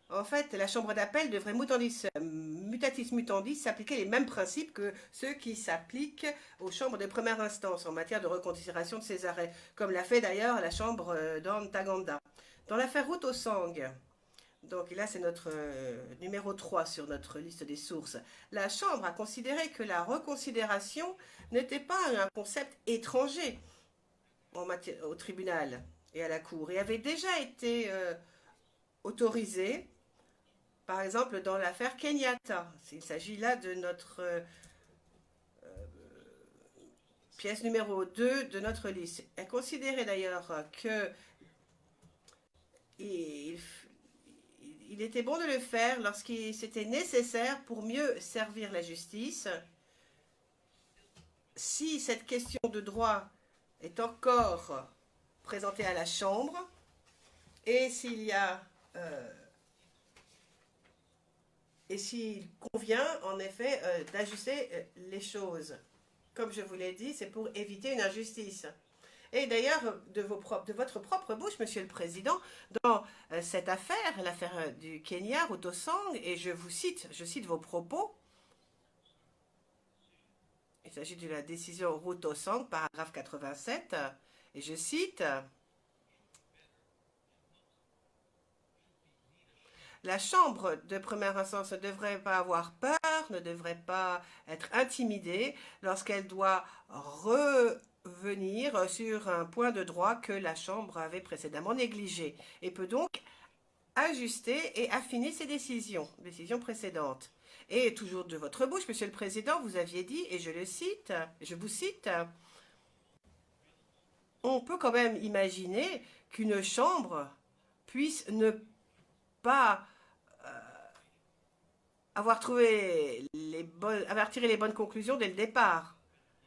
en fait, la Chambre d'appel devrait mutatis mutandis s'appliquer les mêmes principes que ceux qui s'appliquent aux chambres de première instance en matière de reconsidération de ces arrêts, comme l'a fait d'ailleurs la Chambre d'Ntaganda. Dans l'affaire Ruto-Sang, donc là c'est notre numéro 3 sur notre liste des sources, la Chambre a considéré que la reconsidération n'était pas un concept étranger au tribunal et à la Cour, et avait déjà été autorisé, par exemple dans l'affaire Kenyatta. Il s'agit là de notre pièce numéro 2 de notre liste. Elle considérait d'ailleurs que il était bon de le faire lorsqu'il c'était nécessaire pour mieux servir la justice. Si cette question de droit est encore présentée à la Chambre et s'il y a et s'il convient en effet d'ajuster les choses. Comme je vous l'ai dit, c'est pour éviter une injustice. Et d'ailleurs, de votre propre bouche, Monsieur le Président, dans cette affaire, l'affaire du Kenya, Ruto Sang, et je cite vos propos. Il s'agit de la décision Ruto Sang, paragraphe 87, et je cite. La Chambre de première instance ne devrait pas avoir peur, ne devrait pas être intimidée lorsqu'elle doit revenir sur un point de droit que la Chambre avait précédemment négligé et peut donc ajuster et affiner ses décisions précédentes. Et toujours de votre bouche, Monsieur le Président, vous aviez dit, et je vous cite, on peut quand même imaginer qu'une Chambre puisse ne pas avoir tiré les bonnes conclusions dès le départ.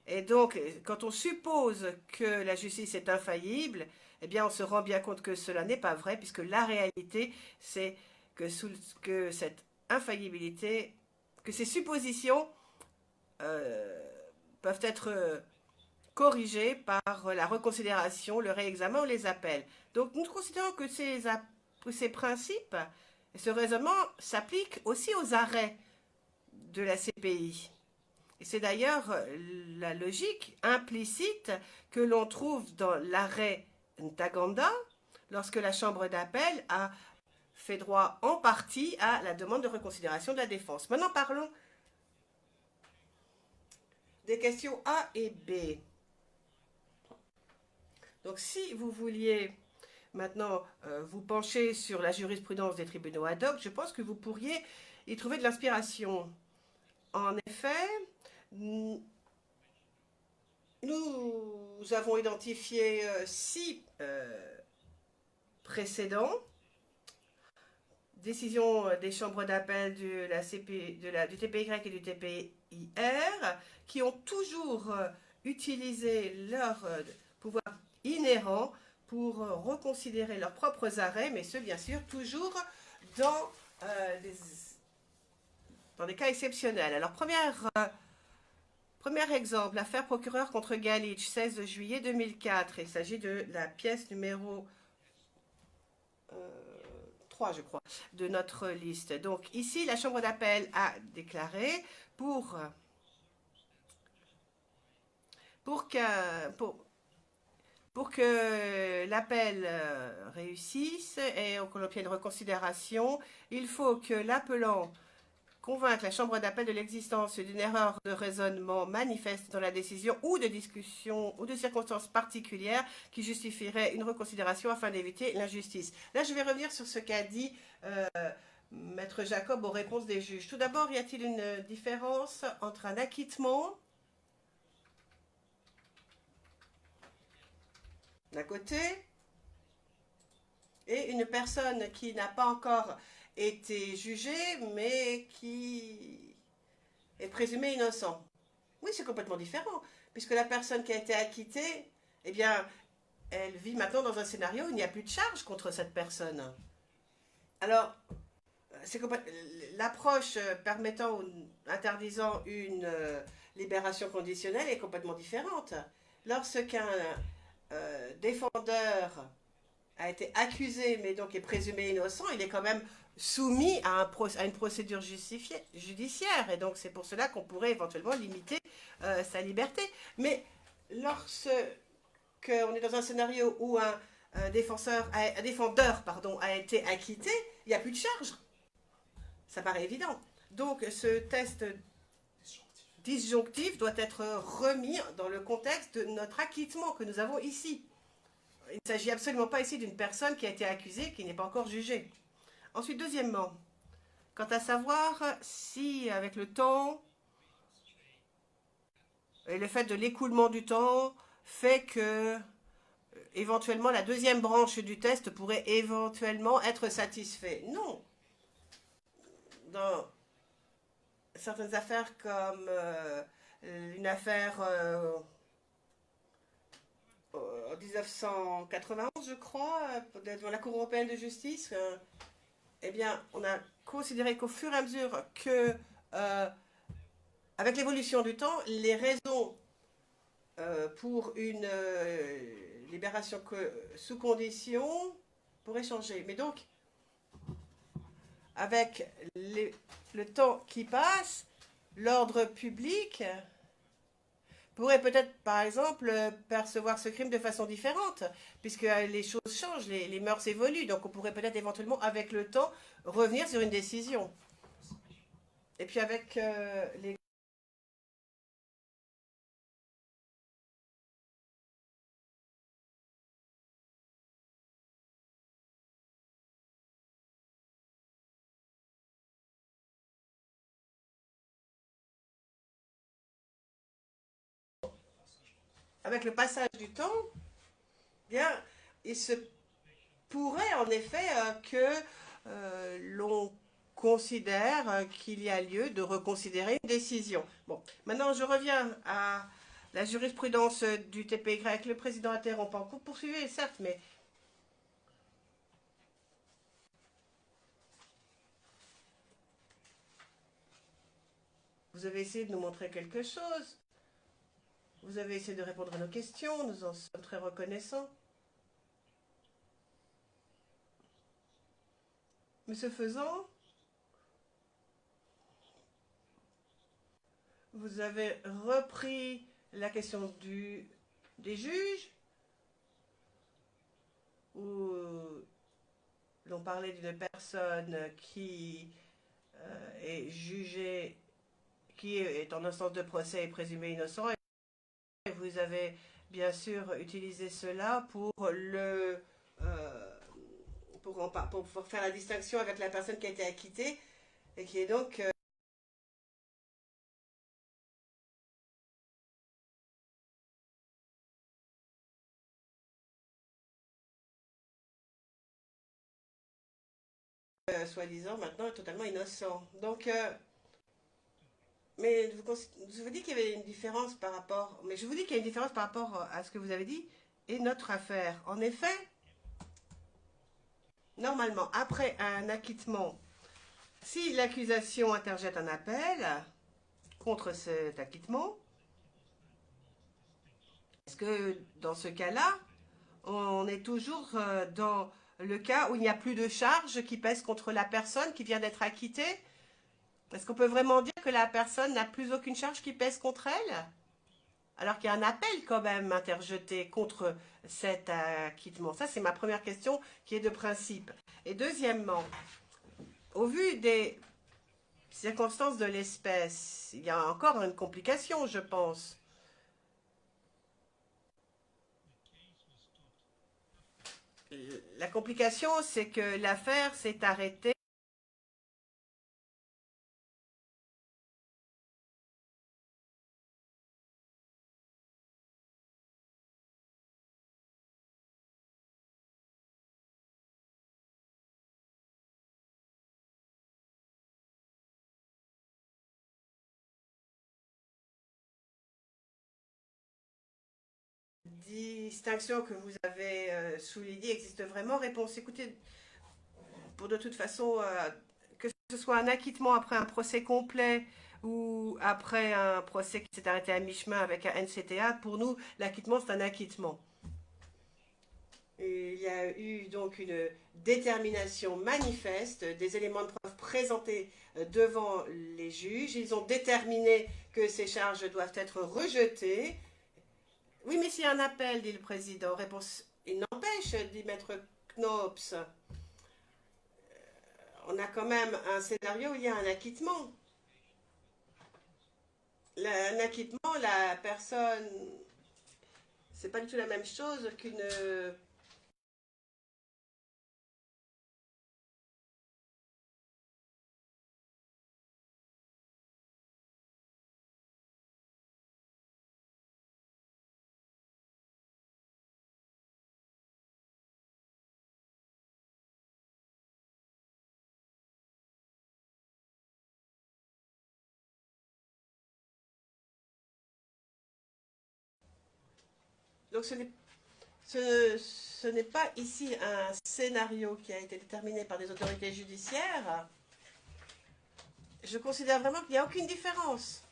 Et donc, quand on suppose que la justice est infaillible, eh bien, on se rend bien compte que cela n'est pas vrai, puisque la réalité, c'est que cette infaillibilité, que ces suppositions peuvent être corrigées par la reconsidération, le réexamen ou les appels. Donc, nous considérons que ces principes et ce raisonnement s'applique aussi aux arrêts de la CPI. Et c'est d'ailleurs la logique implicite que l'on trouve dans l'arrêt Ntaganda, lorsque la Chambre d'appel a fait droit en partie à la demande de reconsidération de la défense. Maintenant, parlons des questions A et B. Donc, si vous vouliez maintenant vous pencher sur la jurisprudence des tribunaux ad hoc, je pense que vous pourriez y trouver de l'inspiration. En effet, nous avons identifié 6 précédents, décisions des chambres d'appel du TPY et du TPIR, qui ont toujours utilisé leur pouvoir inhérent pour reconsidérer leurs propres arrêts, mais ce, bien sûr, toujours dans des cas exceptionnels. Alors, premier exemple, l'affaire procureur contre Galic, 16 juillet 2004. Il s'agit de la pièce numéro 3, je crois, de notre liste. Donc, ici, la Chambre d'appel a déclaré pour que l'appel réussisse et qu'on obtienne une reconsidération, il faut que l'appelant convainque la Chambre d'appel de l'existence d'une erreur de raisonnement manifeste dans la décision ou de discussion ou de circonstances particulières qui justifieraient une reconsidération afin d'éviter l'injustice. Là, je vais revenir sur ce qu'a dit Maître Jacob aux réponses des juges. Tout d'abord, y a-t-il une différence entre un acquittement d'un côté, et une personne qui n'a pas encore été jugée, mais qui est présumée innocent? Oui, c'est complètement différent, puisque la personne qui a été acquittée, eh bien, elle vit maintenant dans un scénario où il n'y a plus de charge contre cette personne. Alors, l'approche permettant ou interdisant une libération conditionnelle est complètement différente. Lorsqu'un défendeur a été accusé, mais donc est présumé innocent, il est quand même soumis à une procédure judiciaire. Et donc, c'est pour cela qu'on pourrait éventuellement limiter sa liberté. Mais lorsqu'on est dans un scénario où un défendeur a été acquitté, il n'y a plus de charge. Ça paraît évident. Donc, ce test disjonctif doit être remis dans le contexte de notre acquittement que nous avons ici. Il ne s'agit absolument pas ici d'une personne qui a été accusée, qui n'est pas encore jugée. Ensuite, deuxièmement, quant à savoir si, avec le temps, et le fait de l'écoulement du temps fait que, éventuellement, la deuxième branche du test pourrait éventuellement être satisfaite. Non. Dans certaines affaires comme une affaire en 1991, je crois, devant la Cour européenne de justice, eh bien, on a considéré qu'au fur et à mesure que, avec l'évolution du temps, les raisons pour une libération sous condition pourrait changer. Mais donc, avec le temps qui passe, l'ordre public pourrait peut-être, par exemple, percevoir ce crime de façon différente, puisque les choses changent, les mœurs évoluent. Donc on pourrait peut-être éventuellement, avec le temps, revenir sur une décision. Et puis avec les... Avec le passage du temps, bien, il se pourrait en effet que l'on considère qu'il y a lieu de reconsidérer une décision. Bon, maintenant je reviens à la jurisprudence du TPY. Le président interrompt. Poursuivez, certes, mais vous avez essayé de nous montrer quelque chose. Vous avez essayé de répondre à nos questions. Nous en sommes très reconnaissants. Mais ce faisant, vous avez repris la question des juges, où l'on parlait d'une personne qui est jugée, qui est en instance de procès et présumée innocent, et vous avez bien sûr utilisé cela pour pour faire la distinction avec la personne qui a été acquittée et qui est donc soi-disant maintenant totalement innocent. Donc, mais je vous dis qu'il y avait une différence par rapport, mais je vous dis qu'il y a une différence par rapport à ce que vous avez dit et notre affaire. En effet, normalement, après un acquittement, si l'accusation interjette un appel contre cet acquittement, est-ce que dans ce cas-là, on est toujours dans le cas où il n'y a plus de charge qui pèse contre la personne qui vient d'être acquittée? Est-ce qu'on peut vraiment dire que la personne n'a plus aucune charge qui pèse contre elle? Alors qu'il y a un appel quand même interjeté contre cet acquittement. Ça, c'est ma première question qui est de principe. Et deuxièmement, au vu des circonstances de l'espèce, il y a encore une complication, je pense. La complication, c'est que l'affaire s'est arrêtée distinction que vous avez soulignée existe vraiment? Réponse, écoutez, pour de toute façon, que ce soit un acquittement après un procès complet ou après un procès qui s'est arrêté à mi-chemin avec un NCTA, pour nous, l'acquittement, c'est un acquittement. Et il y a eu donc une détermination manifeste des éléments de preuve présentés devant les juges. Ils ont déterminé que ces charges doivent être rejetées. Oui, mais s'il y a un appel, dit le président. Réponse, il n'empêche, dit maître Knops. On a quand même un scénario où il y a un acquittement. Un acquittement, la personne, c'est pas du tout la même chose qu'une... Donc ce n'est pas ici un scénario qui a été déterminé par des autorités judiciaires. Je considère vraiment qu'il n'y a aucune différence.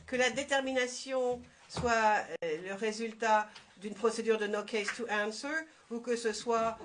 Que la détermination soit le résultat d'une procédure de no case to answer, ou que ce soit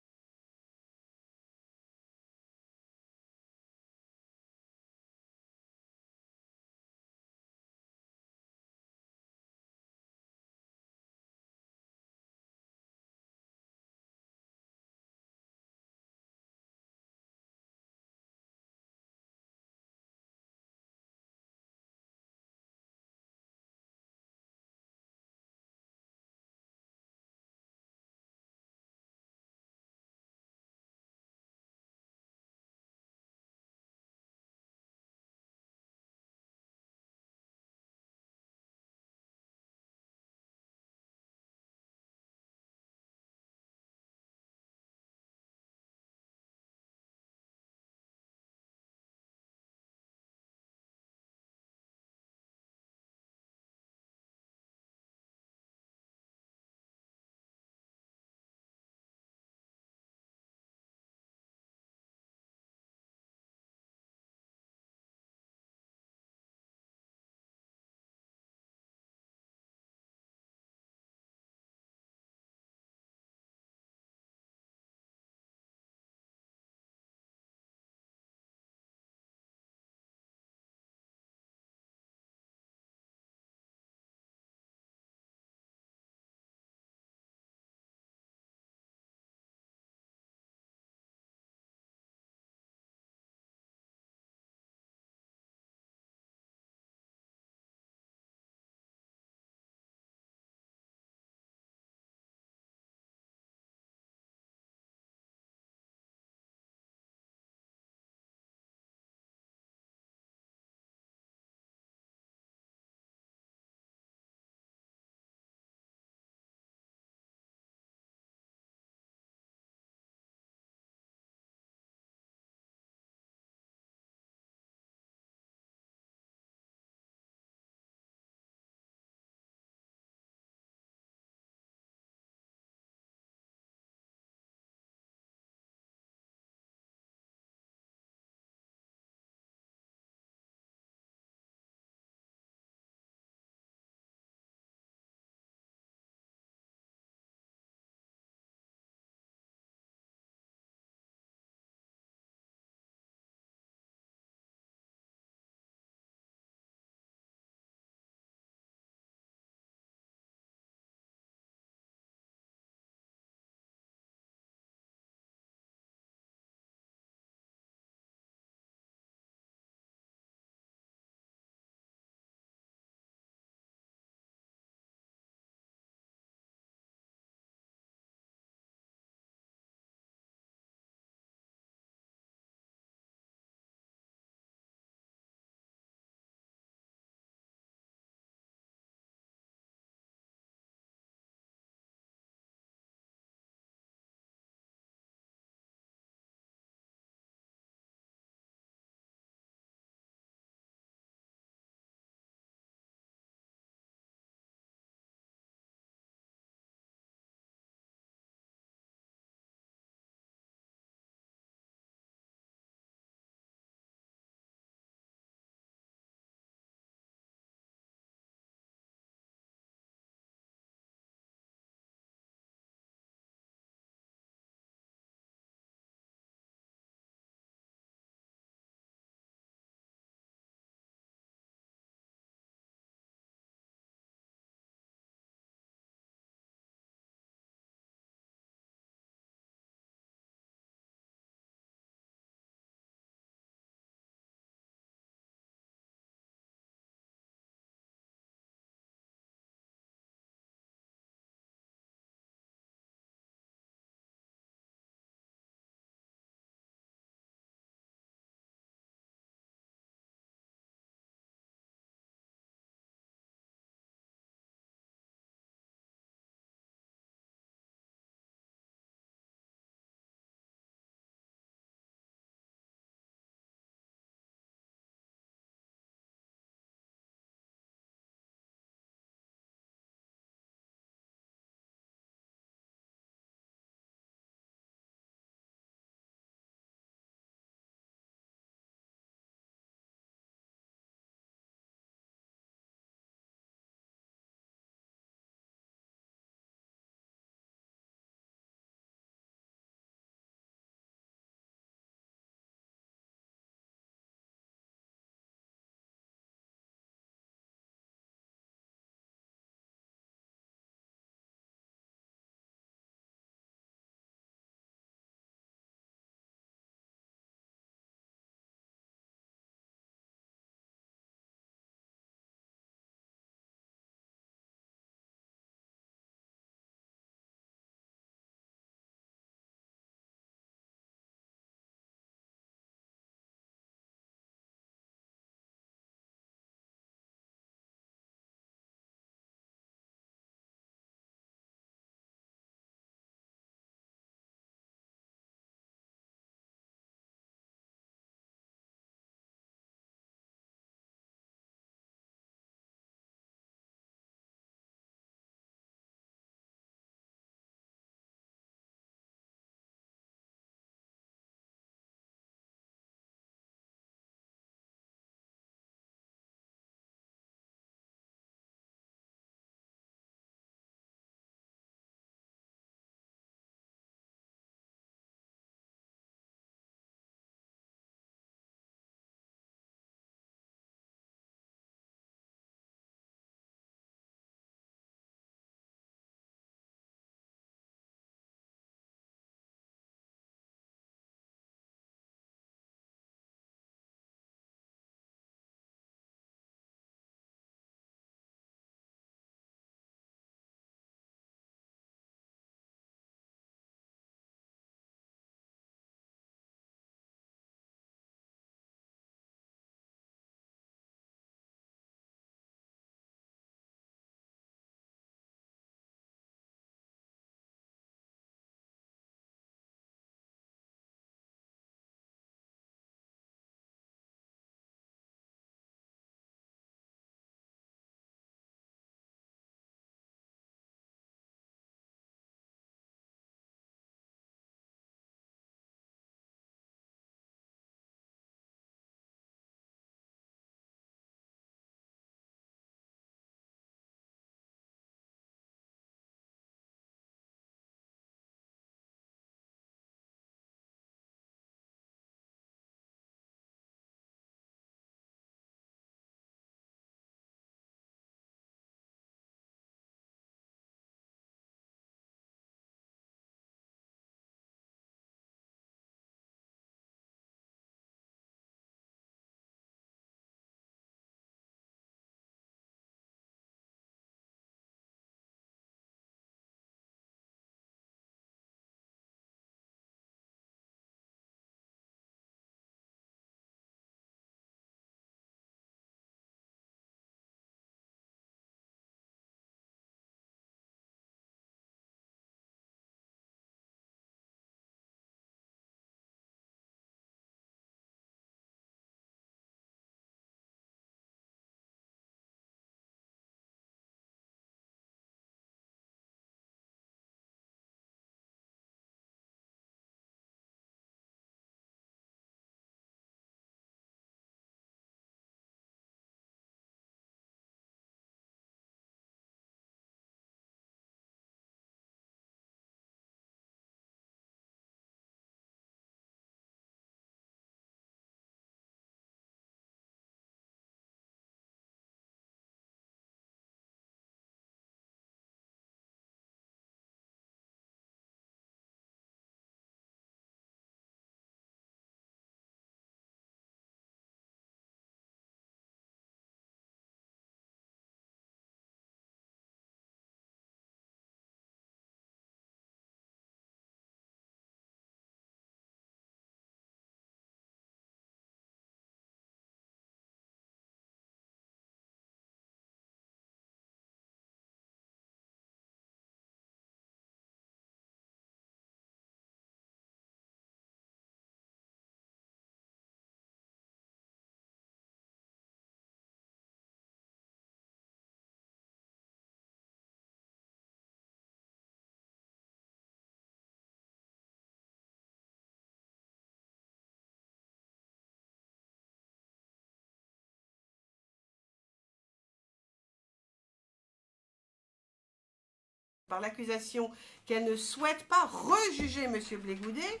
par l'accusation qu'elle ne souhaite pas rejuger M. Blégoudet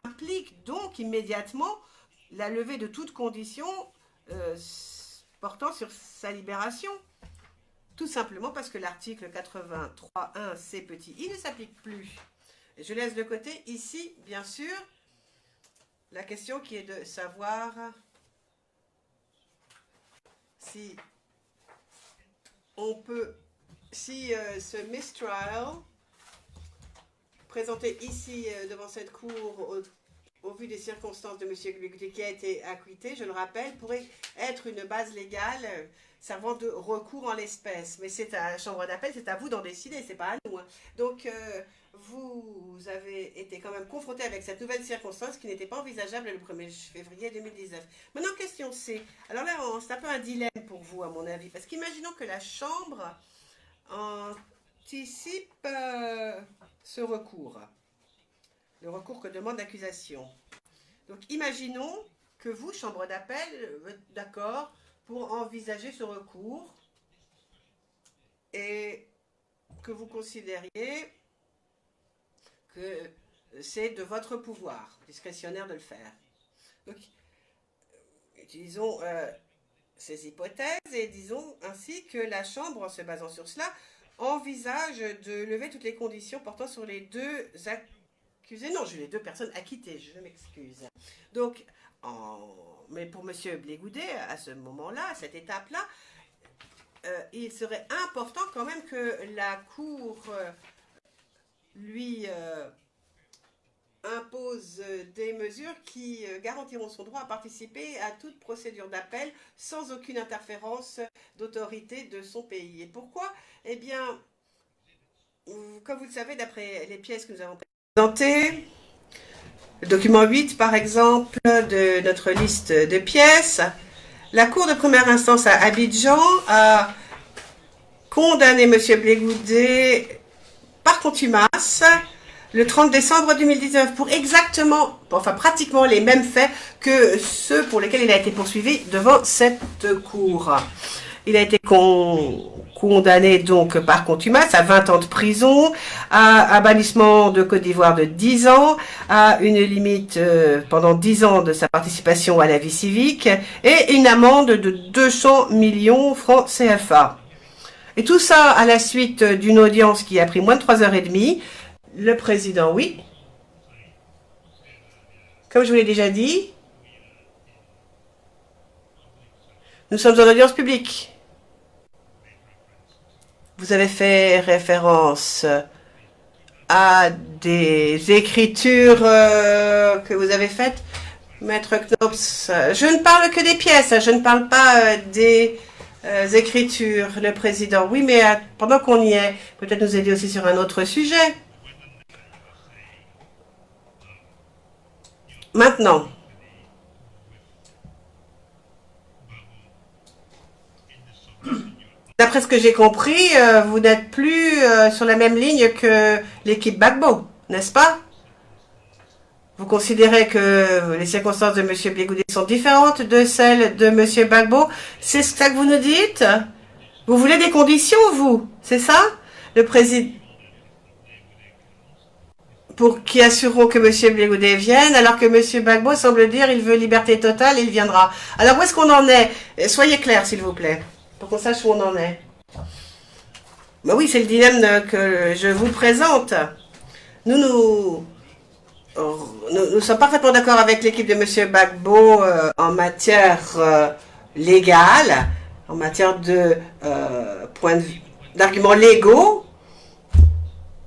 implique donc immédiatement la levée de toute condition portant sur sa libération. Tout simplement parce que l'article 83.1 c petit i ne s'applique plus. Et je laisse de côté ici, bien sûr, la question qui est de savoir si on peut, si ce mistrial présenté ici devant cette cour au vu des circonstances de M. Blégoudet qui a été acquitté, je le rappelle, pourrait être une base légale servant de recours en l'espèce. Mais c'est à la Chambre d'appel, c'est à vous d'en décider, c'est pas à nous. Hein. Donc, vous avez été quand même confronté avec cette nouvelle circonstance qui n'était pas envisageable le 1er février 2019. Maintenant, question C. Alors là, c'est un peu un dilemme pour vous, à mon avis, parce qu'imaginons que la Chambre anticipe ce recours, le recours que demande l'accusation. Donc, imaginons que vous, Chambre d'appel, êtes d'accord pour envisager ce recours et que vous considériez que c'est de votre pouvoir discrétionnaire de le faire. Donc, utilisons ces hypothèses et disons ainsi que la Chambre, en se basant sur cela, envisage de lever toutes les conditions portant sur les deux accusés. Non, les deux personnes acquittées, je m'excuse. Donc, mais pour M. Blégoudet, à ce moment-là, à cette étape-là, il serait important quand même que la Cour lui impose des mesures qui garantiront son droit à participer à toute procédure d'appel sans aucune interférence d'autorité de son pays. Et pourquoi? Eh bien, comme vous le savez, d'après les pièces que nous avons présentées, le document 8, par exemple, de notre liste de pièces, la Cour de première instance à Abidjan a condamné M. Blégoudet par contumace le 30 décembre 2019 pour exactement, enfin pratiquement les mêmes faits que ceux pour lesquels il a été poursuivi devant cette cour. Il a été condamné donc par contumace à 20 ans de prison, à un bannissement de Côte d'Ivoire de 10 ans, à une limite pendant 10 ans de sa participation à la vie civique et une amende de 200 millions francs CFA. Et tout ça à la suite d'une audience qui a pris moins de 3h30. Le président, oui. Comme je vous l'ai déjà dit, nous sommes en audience publique. Vous avez fait référence à des écritures que vous avez faites, Maître Knops. Je ne parle que des pièces, je ne parle pas des écritures. Le président, oui, mais pendant qu'on y est, peut-être nous aider aussi sur un autre sujet. Maintenant, d'après ce que j'ai compris, vous n'êtes plus sur la même ligne que l'équipe Gbagbo, n'est-ce pas? Vous considérez que les circonstances de M. Blégoudet sont différentes de celles de M. Gbagbo? C'est ça que vous nous dites? Vous voulez des conditions, vous? C'est ça? Le président... pour qui assureront que M. Blégoudet vienne, alors que M. Gbagbo semble dire qu'il veut liberté totale et il viendra. Alors, où est-ce qu'on en est? Soyez clairs, s'il vous plaît, pour qu'on sache où on en est. Ben oui, c'est le dilemme que je vous présente. Nous sommes parfaitement d'accord avec l'équipe de M. Gbagbo en matière légale, en matière de d'arguments légaux,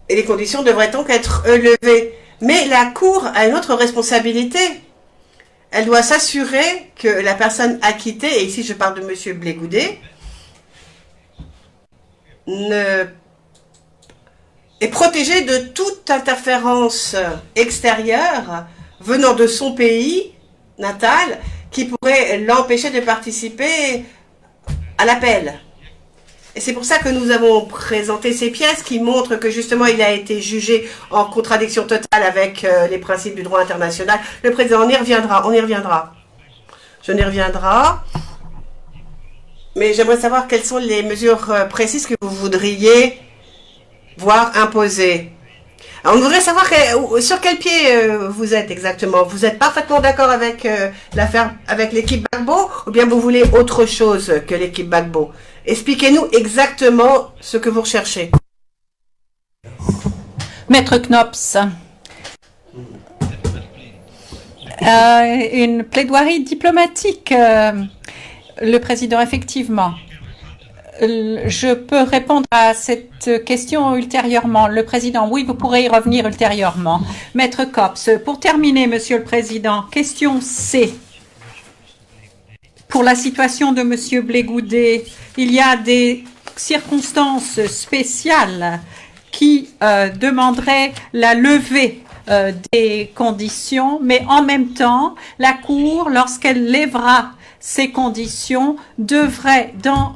et les conditions devraient donc être levées. Mais la Cour a une autre responsabilité. Elle doit s'assurer que la personne acquittée, et ici je parle de M. Blégoudet, est protégée de toute interférence extérieure venant de son pays natal qui pourrait l'empêcher de participer à l'appel. Et c'est pour ça que nous avons présenté ces pièces qui montrent que justement il a été jugé en contradiction totale avec les principes du droit international. Le président, on y reviendra. Je n'y reviendrai. Mais j'aimerais savoir quelles sont les mesures précises que vous voudriez voire imposer. Alors, on voudrait savoir sur quel pied vous êtes exactement. Vous êtes parfaitement d'accord avec l'affaire, avec l'équipe Gbagbo, ou bien vous voulez autre chose que l'équipe Gbagbo? Expliquez-nous exactement ce que vous recherchez. Maître Knops, une plaidoirie diplomatique. Le président, effectivement. Je peux répondre à cette question ultérieurement. Le président, oui, vous pourrez y revenir ultérieurement. Maître Copps, pour terminer, Monsieur le Président, question C. Pour la situation de Monsieur Blé-Goudet, il y a des circonstances spéciales qui demanderaient la levée des conditions, mais en même temps, la Cour, lorsqu'elle lèvera ces conditions, devrait, dans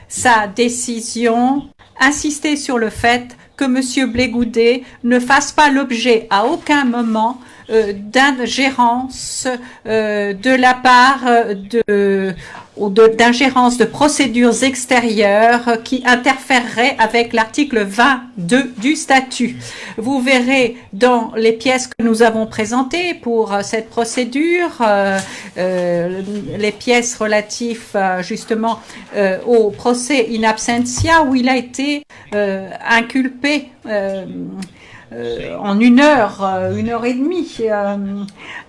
sa décision, insister sur le fait que M. Blé-Goudet ne fasse pas l'objet à aucun moment d'ingérence de la part d'ingérence de procédures extérieures qui interféreraient avec l'article 22 du statut. Vous verrez dans les pièces que nous avons présentées pour cette procédure, les pièces relatives justement au procès in absentia où il a été inculpé en une heure et demie.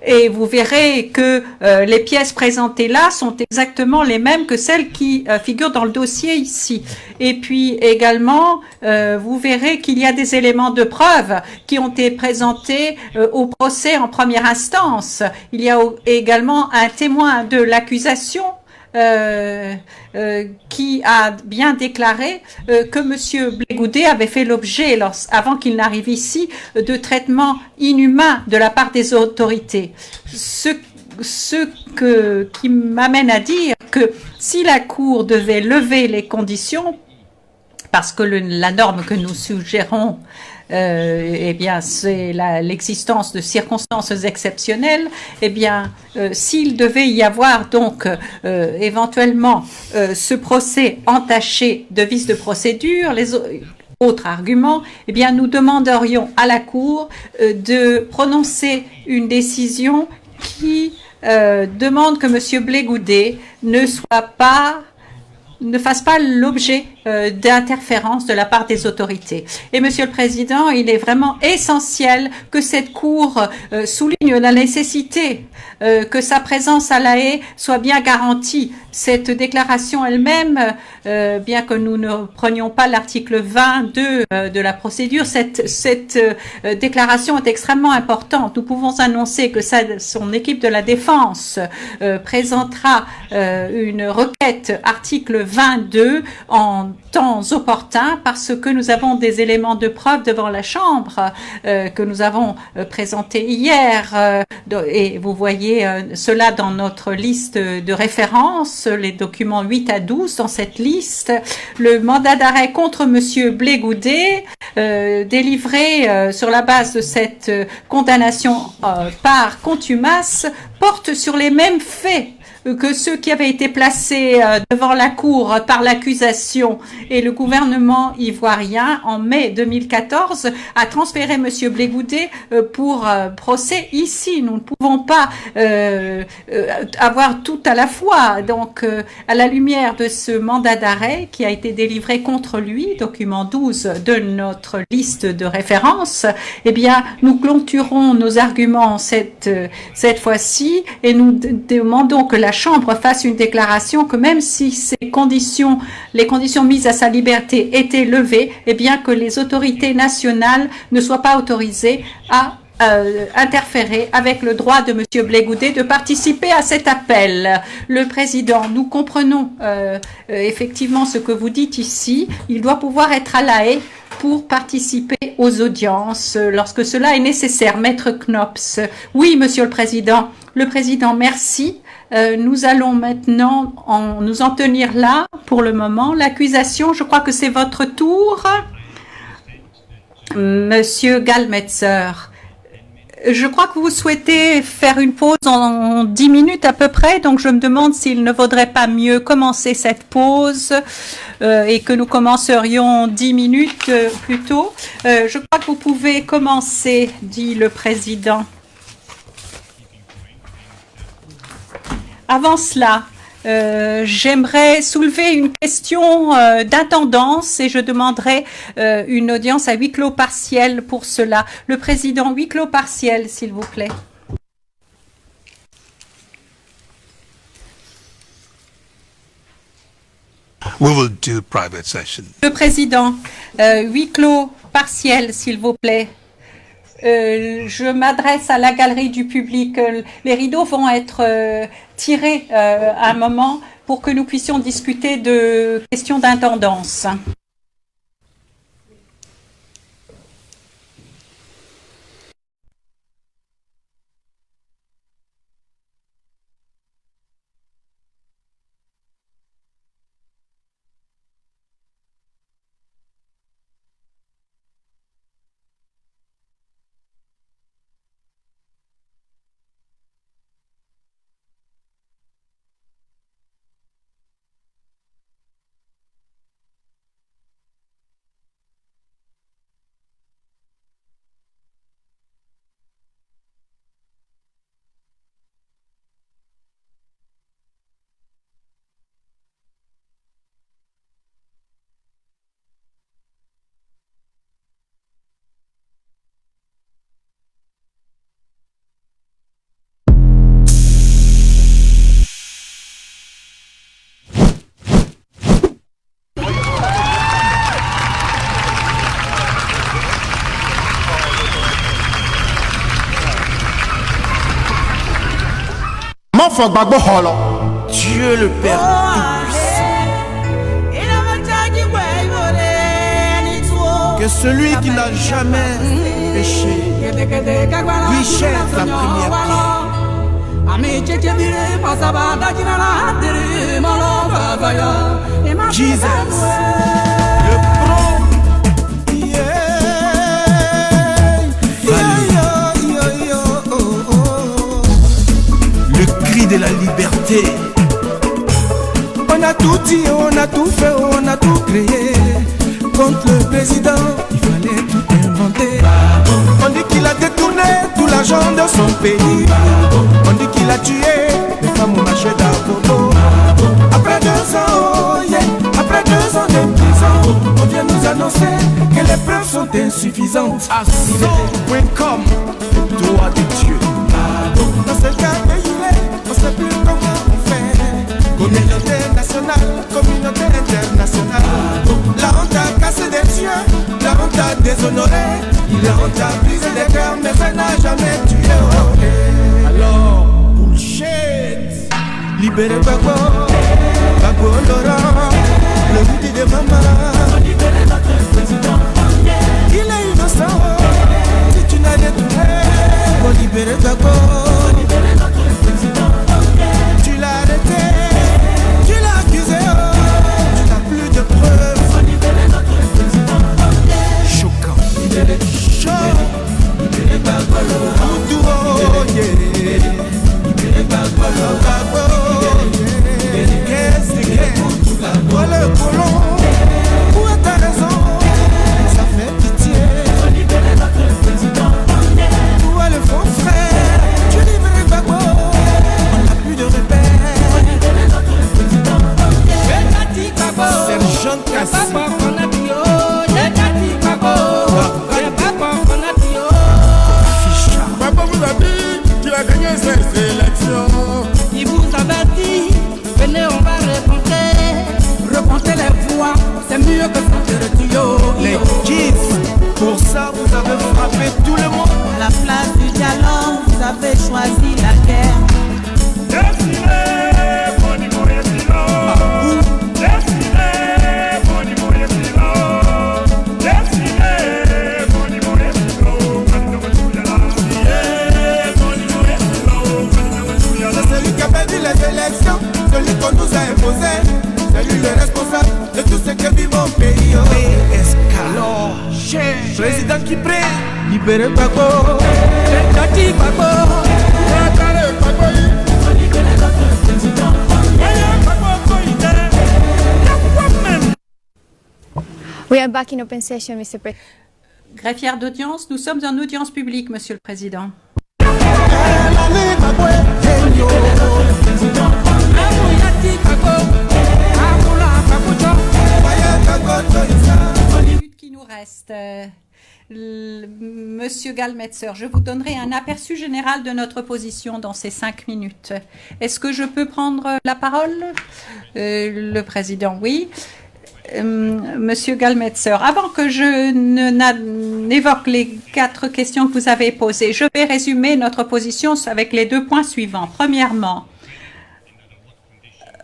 Et vous verrez que les pièces présentées là sont exactement les mêmes que celles qui figurent dans le dossier ici. Et puis également, vous verrez qu'il y a des éléments de preuve qui ont été présentés au procès en première instance. Il y a également un témoin de l'accusation qui a bien déclaré que M. Blé-Goudet avait fait l'objet, avant qu'il n'arrive ici, de traitements inhumains de la part des autorités. Qui m'amène à dire que si la Cour devait lever les conditions, parce que la norme que nous suggérons eh bien, c'est l'existence de circonstances exceptionnelles. Eh bien, s'il devait y avoir donc éventuellement ce procès entaché de vices de procédure, les autres arguments, eh bien, nous demanderions à la Cour de prononcer une décision qui demande que M. Blé-Goudet ne fasse pas l'objet d'interférences de la part des autorités. Et Monsieur le Président, il est vraiment essentiel que cette Cour souligne la nécessité que sa présence à La Haye soit bien garantie. Cette déclaration elle-même, bien que nous ne prenions pas l'article 22 de la procédure, cette déclaration est extrêmement importante. Nous pouvons annoncer que son équipe de la défense présentera une requête article 22 en temps opportun parce que nous avons des éléments de preuve devant la Chambre que nous avons présentés hier et vous voyez cela dans notre liste de référence, les documents 8 à 12 dans cette liste. Le mandat d'arrêt contre M. Blé-Goudet délivré sur la base de cette condamnation par contumace porte sur les mêmes faits que ceux qui avaient été placés devant la Cour par l'accusation, et le gouvernement ivoirien, en mai 2014, a transféré M. Blé-Goudet pour procès ici. Nous ne pouvons pas avoir tout à la fois. Donc, à la lumière de ce mandat d'arrêt qui a été délivré contre lui, document 12 de notre liste de référence, eh bien, nous clôturons nos arguments cette fois-ci et nous demandons que la Chambre fasse une déclaration que même si les conditions mises à sa liberté étaient levées, eh bien que les autorités nationales ne soient pas autorisées à interférer avec le droit de M. Blé-Goudet de participer à cet appel. Le Président, nous comprenons effectivement ce que vous dites ici. Il doit pouvoir être à La Haye pour participer aux audiences lorsque cela est nécessaire. Maître Knops. Oui, Monsieur le Président. Le Président, merci. Nous allons maintenant nous en tenir là pour le moment. L'accusation, je crois que c'est votre tour. Monsieur Gallmetzer, Je crois que vous souhaitez faire une pause en 10 minutes à peu près, donc je me demande s'il ne vaudrait pas mieux commencer cette pause et que nous commencerions 10 minutes plus tôt. Je crois que vous pouvez commencer, dit le président. Avant cela, j'aimerais soulever une question d'intendance et je demanderai une audience à huis clos partiel pour cela. Le président, huis clos partiel, s'il vous plaît. We will do private session. Le président, huis clos partiel, s'il vous plaît. Je m'adresse à la galerie du public. Les rideaux vont être tirés à un moment pour que nous puissions discuter de questions d'intendance. Dieu le Père tout-puissant, que celui qui n'a jamais péché lui jette la première pierre. Jesus, le le cri de la liberté. On a tout dit, on a tout fait, on a tout créé. Contre le président, il fallait tout inventer. On dit qu'il a détourné tout l'argent de son pays. On dit qu'il a tué les femmes au marché d'Agogo. Après 2 ans, après 2 ans de prison, on vient nous annoncer que les preuves sont insuffisantes. Assaut.com, droit de Dieu. Dans ce cas de on ne sait plus comment on fait. Communauté nationale, communauté internationale. La honte a cassé des yeux, la honte a déshonoré. La honte a brisé des cœurs, mais elle n'a jamais tué. Alors, bullshit. Libérez Gbagbo, Gbagbo Laurent, le goût de maman. Libérez notre président. Il est innocent, si tu n'as détourné. Pour libérer Gbagbo. Tu l'as arrêté, tu l'as accusé, tu n'as plus de preuves. Choquant, choquant. Le colon, où est ta raison? Ça fait pitié. Où est le faux frère? Tu libères Gbagbo. On n'a plus de repères. Sergent Kassi. Papa vous a dit qu'il a gagné cette élection. Il vous avertit, venez on va remonter les voix, c'est mieux que ça te retire. Les kids, pour ça vous avez frappé tout le monde. À la place du dialogue, vous avez choisi la guerre. C'est celui qui a perdu les élections, celui qu'on nous a imposé. C'est lui le responsable de tout ce que vit mon pays. PSK, président qui prie, libérez Gbagbo. We are back in open session, Mr. President. Greffière d'audience, nous sommes en audience publique, Monsieur le Président. Qui nous reste. Monsieur Gallmetzer, je vous donnerai un aperçu général de notre position dans ces 5 minutes. Est-ce que je peux prendre la parole? Le Président, oui. Monsieur Gallmetzer, avant que je n'évoque les 4 questions que vous avez posées, je vais résumer notre position avec les 2 points suivants. Premièrement,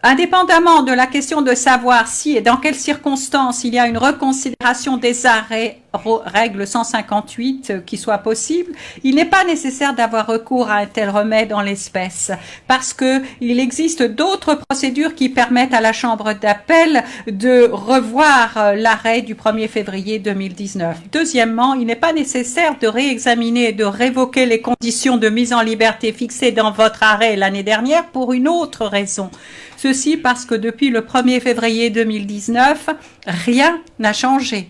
indépendamment de la question de savoir si et dans quelles circonstances il y a une reconsidération des arrêts règle 158 qui soit possible, il n'est pas nécessaire d'avoir recours à un tel remède en l'espèce parce qu'il existe d'autres procédures qui permettent à la Chambre d'appel de revoir l'arrêt du 1er février 2019. Deuxièmement, il n'est pas nécessaire de réexaminer et de révoquer les conditions de mise en liberté fixées dans votre arrêt l'année dernière pour une autre raison. Ceci parce que depuis le 1er février 2019, rien n'a changé.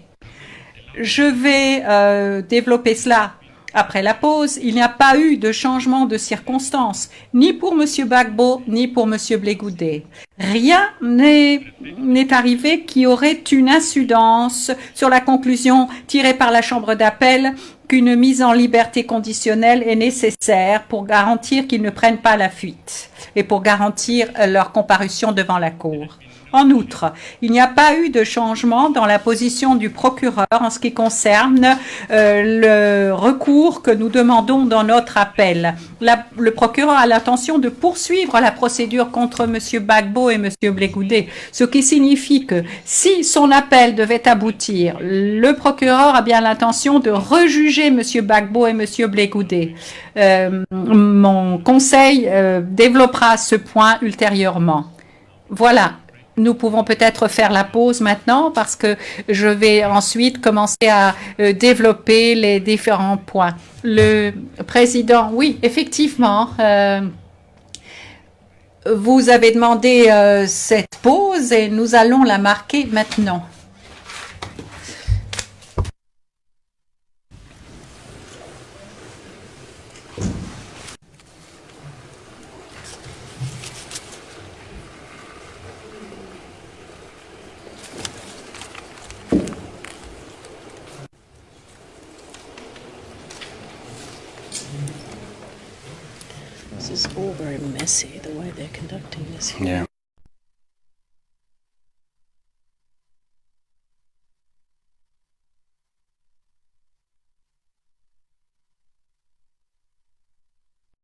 Je vais développer cela après la pause. Il n'y a pas eu de changement de circonstances, ni pour M. Gbagbo, ni pour M. Blé-Goudé. Rien n'est arrivé qui aurait une incidence sur la conclusion tirée par la Chambre d'appel qu'une mise en liberté conditionnelle est nécessaire pour garantir qu'ils ne prennent pas la fuite et pour garantir leur comparution devant la Cour. En outre, il n'y a pas eu de changement dans la position du procureur en ce qui concerne le recours que nous demandons dans notre appel. Le procureur a l'intention de poursuivre la procédure contre M. Gbagbo et M. Blé-Goudé, ce qui signifie que si son appel devait aboutir, le procureur a bien l'intention de rejuger M. Gbagbo et M. Blé-Goudé. Mon conseil développera ce point ultérieurement. Voilà. Nous pouvons peut-être faire la pause maintenant parce que je vais ensuite commencer à développer les différents points. Le Président, oui, effectivement, vous avez demandé cette pause et nous allons la marquer maintenant. This is all very messy, the way they're conducting this here. Yeah.